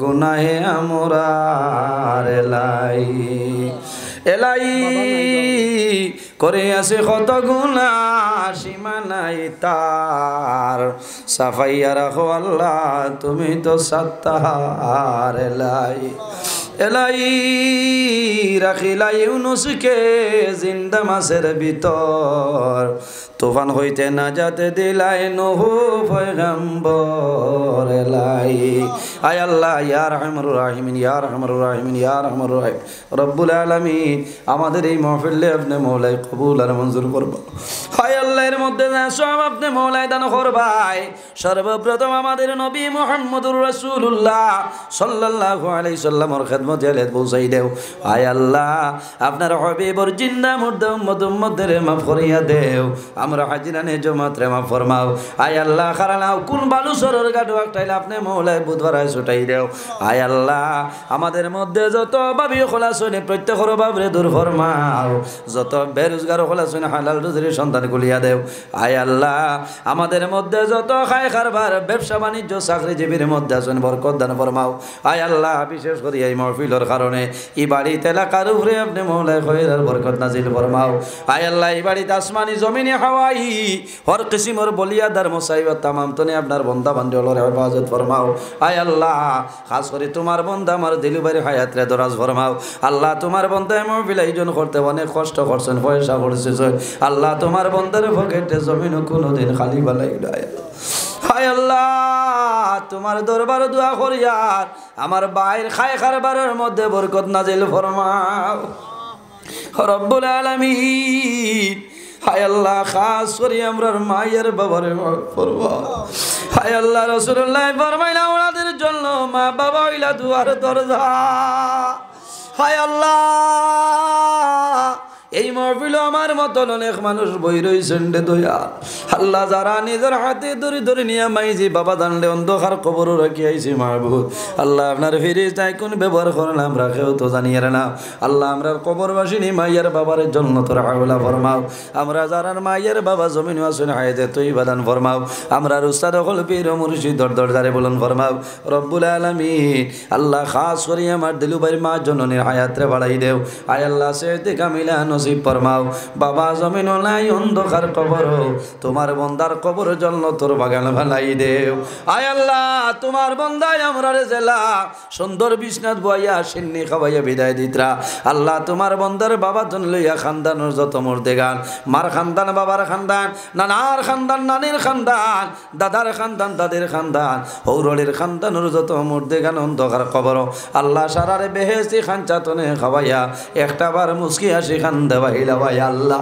Speaker 1: গুনাহে আমরার। এলাই এলাই করে আছে কত গুনাহ সীমা নাই তার, সাফাইয়া রাখো আল্লাহ তুমি তো সাত্তার। এলাই এলাই রাখিলা ইউনুসকে জিন্দা মাছের ভিতর, তুফান হইতে না যাতে দিলাই নহু পয়গম্বর। এলাই আয় আল্লাহ ইয়া রাহমানুর রাহিমিন, ইয়া রাহমানুর রাহিমিন, ইয়া রাহমানুর রাহিম। রব্বুল আলামিন আমাদের এই মাহফিলে আপনি মওলাই কবুল আর মঞ্জুর করবা। হায় আল্লাহ আল্লাহর মধ্যে যা সব আপনি মওলাই দান করবাই সর্বপ্রথম আমাদের নবী মুহাম্মদুর রাসূলুল্লাহ সাল্লাল্লাহু আলাইহি সাল্লামের খিদমতে আলে পৌঁছাই দেও আয় আল্লাহ আপনার হাবিবর জিন্দা মুর্দা উম্মতের মাফ করিয়া দেও আমরা হাজিরানে জমাতরে মাফ ফরমাও আয় আল্লাহ খারানাও কোন বালু সরর গাড় একটাইলে আপনি মওলাই বুধবার ছুটাই দেও আয় আল্লাহ আমাদের মধ্যে যত ভাবি খোলাসনে প্রত্যেকর ভাবরে দূর ফরমাও যত বেরোজগার খোলাসনে হালাল রুজির সন্তান গুলিয়া দেও আয় আল্লাহ আমাদের মধ্যে যত খায় খারবার ব্যবসা বাণিজ্য চাকরিজীবীর মধ্যে আছেন বরকত দান ফরমাও আয় আল্লাহ বিশেষ করে এই মাহফিলের কারণে এই বাড়িতে এলাকার উপরে আপনি মওলাই খয়রার বরকত নাজিল ফরমাও আয় আল্লাহ এই বাড়িতে আসমানি জমিনে হাওয়াই হর কিসিমর বলিয়াদার মুসাইবত তামাম তনে আপনার বন্দা বান্দিওলর হেফাজত ফরমাও আয় আল্লাহ খাস করে তোমার বন্দা আমার দিলুবাড়ি হায়াতরে দরাজ ফরমাও আল্লাহ তোমার বন্দা মাহফিল আয়োজন করতে অনেক কষ্ট করছেন পয়সা খরচেছেন আল্লাহ তোমার বন্দার পকেটে জমিন কোনোদিন খালি বালাই নাই হায় আল্লাহ তোমার দরবার দোয়া করিয়ার আমার বাইর খায় খারবারের মধ্যে বরকত নাজিল ফরমাও রব্বুল আলামিন হায় আল্লাহ খাস করে আমরার মায়ের বাবারে মাফ ফরমাও হায় আল্লাহ রাসূলুল্লাহ ফরমাইলা ওনাদের জন্য মা বাবা হইলা দুয়ার দরজা হায় আল্লাহ এই মাহফিল আমার মতন অনেক মানুষ বই রইছেন রে দয়া আল্লাহ যারা নিজের হাতে ধরে ধরে নিয়ে মাইজি বাবা দানলে অন্ধকার কবর রাখি আইছি মাহবুব আল্লাহ আপনার ফেরেশতা কোন ব্যবহার করেন আমরা কেউ তো জানিয়ে না আল্লাহ আমরা কবরবাসিনী মাইয়ার বাবার জন্য তোর হাওলা ফরমাও আমরা যারা মাইয়ার বাবা জমিন আছেন হায়াতে তুই বাদান ফরমাও আমরা উস্তাদ হল পীর মুর্শিদ দরদারে বলুন ফরমাও রব্বুল আলামিন আল্লাহ খাস করে আমার দিলুবাইর মা জননীর হায়াতরে বাড়াই দেও আয় আল্লাহ সেতে কামিলা নসিব ফরমাও বাবা জমিন নাই অন্ধকার কবর তোমার বন্দার কবর জন্য তোর বাগান বানাই দেও আয় আল্লাহ তোমার বন্দায় আমরা জেলা সুন্দর বিছনাত বইয়া সিন্নি খাওয়াইয়া বিদায় দিতরা আল্লাহ তোমার বন্দার বাবা জন লইয়া খানদানের যত মর্দে গান মার খানদান বাবার খানদান নানার খানদান নানির খানদান দাদার খানদান দাদের খানদান হৌরলের খানদানের যত মর্দে গান অন্ধকার কবর আল্লাহ সারারে বেহেশতি খানচাতনে খাওয়াইয়া একটা বার মুস্কি হাসি খান দেওয়াইলা ভাই আল্লাহ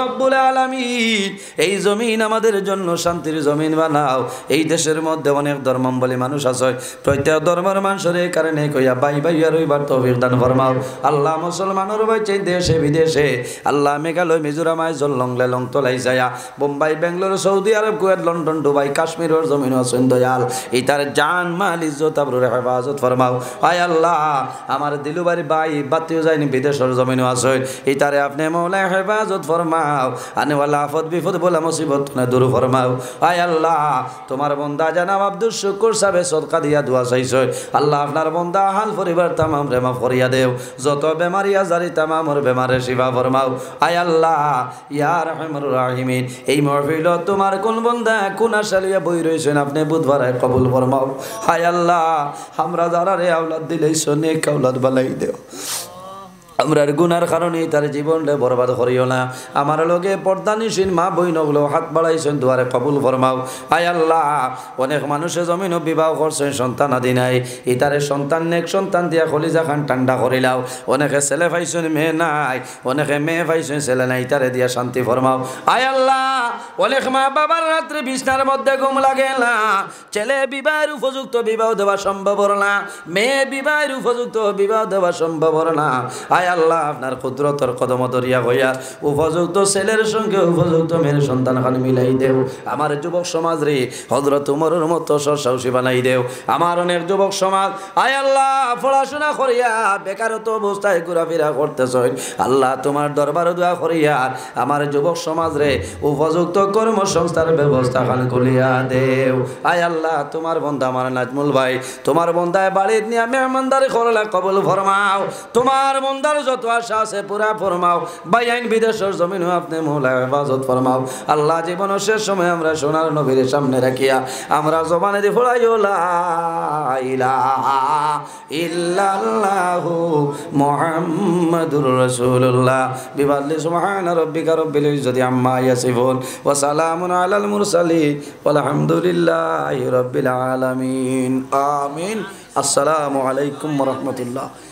Speaker 1: রব্বুল আলামিন এই জমিন আমাদের জন্য শান্তির জমিন বানাও এই দেশের মধ্যে অনেক ধর্মাবলী মানুষ আছে প্রত্যেক ধর্মের মানুষের এই কারণে কইয়া বাই বাই আর ওইবার তৌফিক দান ফরমাও আল্লাহ মুসলমানের বাইচে দেশে বিদেশে আল্লাহ মেঘালয় মিজোরাম জলং লেলং তলাই যায়া Bombay Bengaluru Saudi Arab Kuwait London Dubai কাশ্মীরের জমিন আছেন দয়াল ইতার জান মাল ইজ্জত আবরুর হেফাজত ফরমাও আয় আল্লাহ আমার দিলুবাড়ি বাই বাতিও যায়নি বিদেশের জমিনও আছে ইতারে আপনি মওলা হেফাজত ফরমাও আনেওয়ালা আফত বিপদ বলা মুসিবত না দূর ফরমাও আয় আল্লাহ তোমার বন্দা জানাব আব্দুল শুকুর সাহেব সদকা দিয়া দোয়া চাইছে আল্লাহ আপনার বন্দা হাল পরিবার তামাম রে মাফ করিয়া দেও যত বেমারি আজারি তামামর বেমারে শিফা ফরমাও আয় আল্লাহ ইয়া রাহমানুর রাহিমিন এই মাহফিল তোমার কোন বন্দা কোন আশালিয়া বই রইছেন আপনি বুধবার কবুল ফরমাও আয় আল্লাহ আমরা যারা রে আওলাদ দিলেইছো নেক আওলাদ বালাই দেও আমরার গুনার কারণে তার জীবনটা বরবাদ করিও না আমার লগে পর্দানিসীন মা বই নগলো হাত বাড়াইছেন দুয়ারে কবুল ফরমাও আয় আল্লাহ অনেক মানুষে জমিন বিবাহ করছেন সন্তান আদি নাই ইতারে সন্তান নেক সন্তান দিয়া কলিজা খান ঠান্ডা করিলাও অনেকে ছেলে পাইছেন মেয়ে নাই অনেকে মেয়ে পাইছেন ছেলে নাই ইতারে দিয়া শান্তি ফরমাও আয় আল্লাহ অনেক মা বাবার রাত্রে বিছনার মধ্যে ঘুম লাগে না ছেলে বিবাহের উপযুক্ত বিবাহ দেওয়া সম্ভব না মেয়ে বিবাহের উপযুক্ত বিবাহ দেওয়া সম্ভব না আয় আল্লাহ আপনার কুদরতর কদম দরিয়া হইয়া উপযুক্ত ছেলের সঙ্গে উপযুক্ত মেয়ের সন্তান খান মিলাই দেও আমার যুবক সমাজ রে হযরত উমরের মতো সরসাহসী বানাই দেও আমার অনেক যুবক সমাজ আয় আল্লাহ পড়াশোনা করিয়া বেকারত্ব অবস্থায় ঘোরাফেরা করতেছে আল্লাহ তোমার দরবার দোয়া করিয়া আমার যুবক সমাজ রে উপযুক্ত কর্মসংস্থার ব্যবস্থা খান করিয়া দেও আয় আল্লাহ তোমার বন্দা আমার নাজমুল ভাই তোমার বন্দায় বাড়িতে নিয়ে মেহমানদারি করলা কবুল ফরমাও তোমার বন্দার যত আশা আছে পুরা ফরমাও বাইন বিদেশের জমিন আপনি মওলা হেফাজত ফরমাও আল্লাহ জীবন শেষ সময় আমরা সোনার নবীর সামনে রাখিয়া আমরা জবানে দি ফড়াইও লা ইলাহা ইল্লাল্লাহু মুহাম্মাদুর রাসূলুল্লাহ বিবাল্লি সুবহানা রাব্বিকা রাব্বিল ইজ্জাতি আম্মা ইয়াসিফুন ওয়া সালামুন আলাল মুরসালিন ওয়ালহামদুলিল্লাহি রাব্বিল আলামিন আমিন আসসালামু আলাইকুম ওয়া রাহমাতুল্লাহ।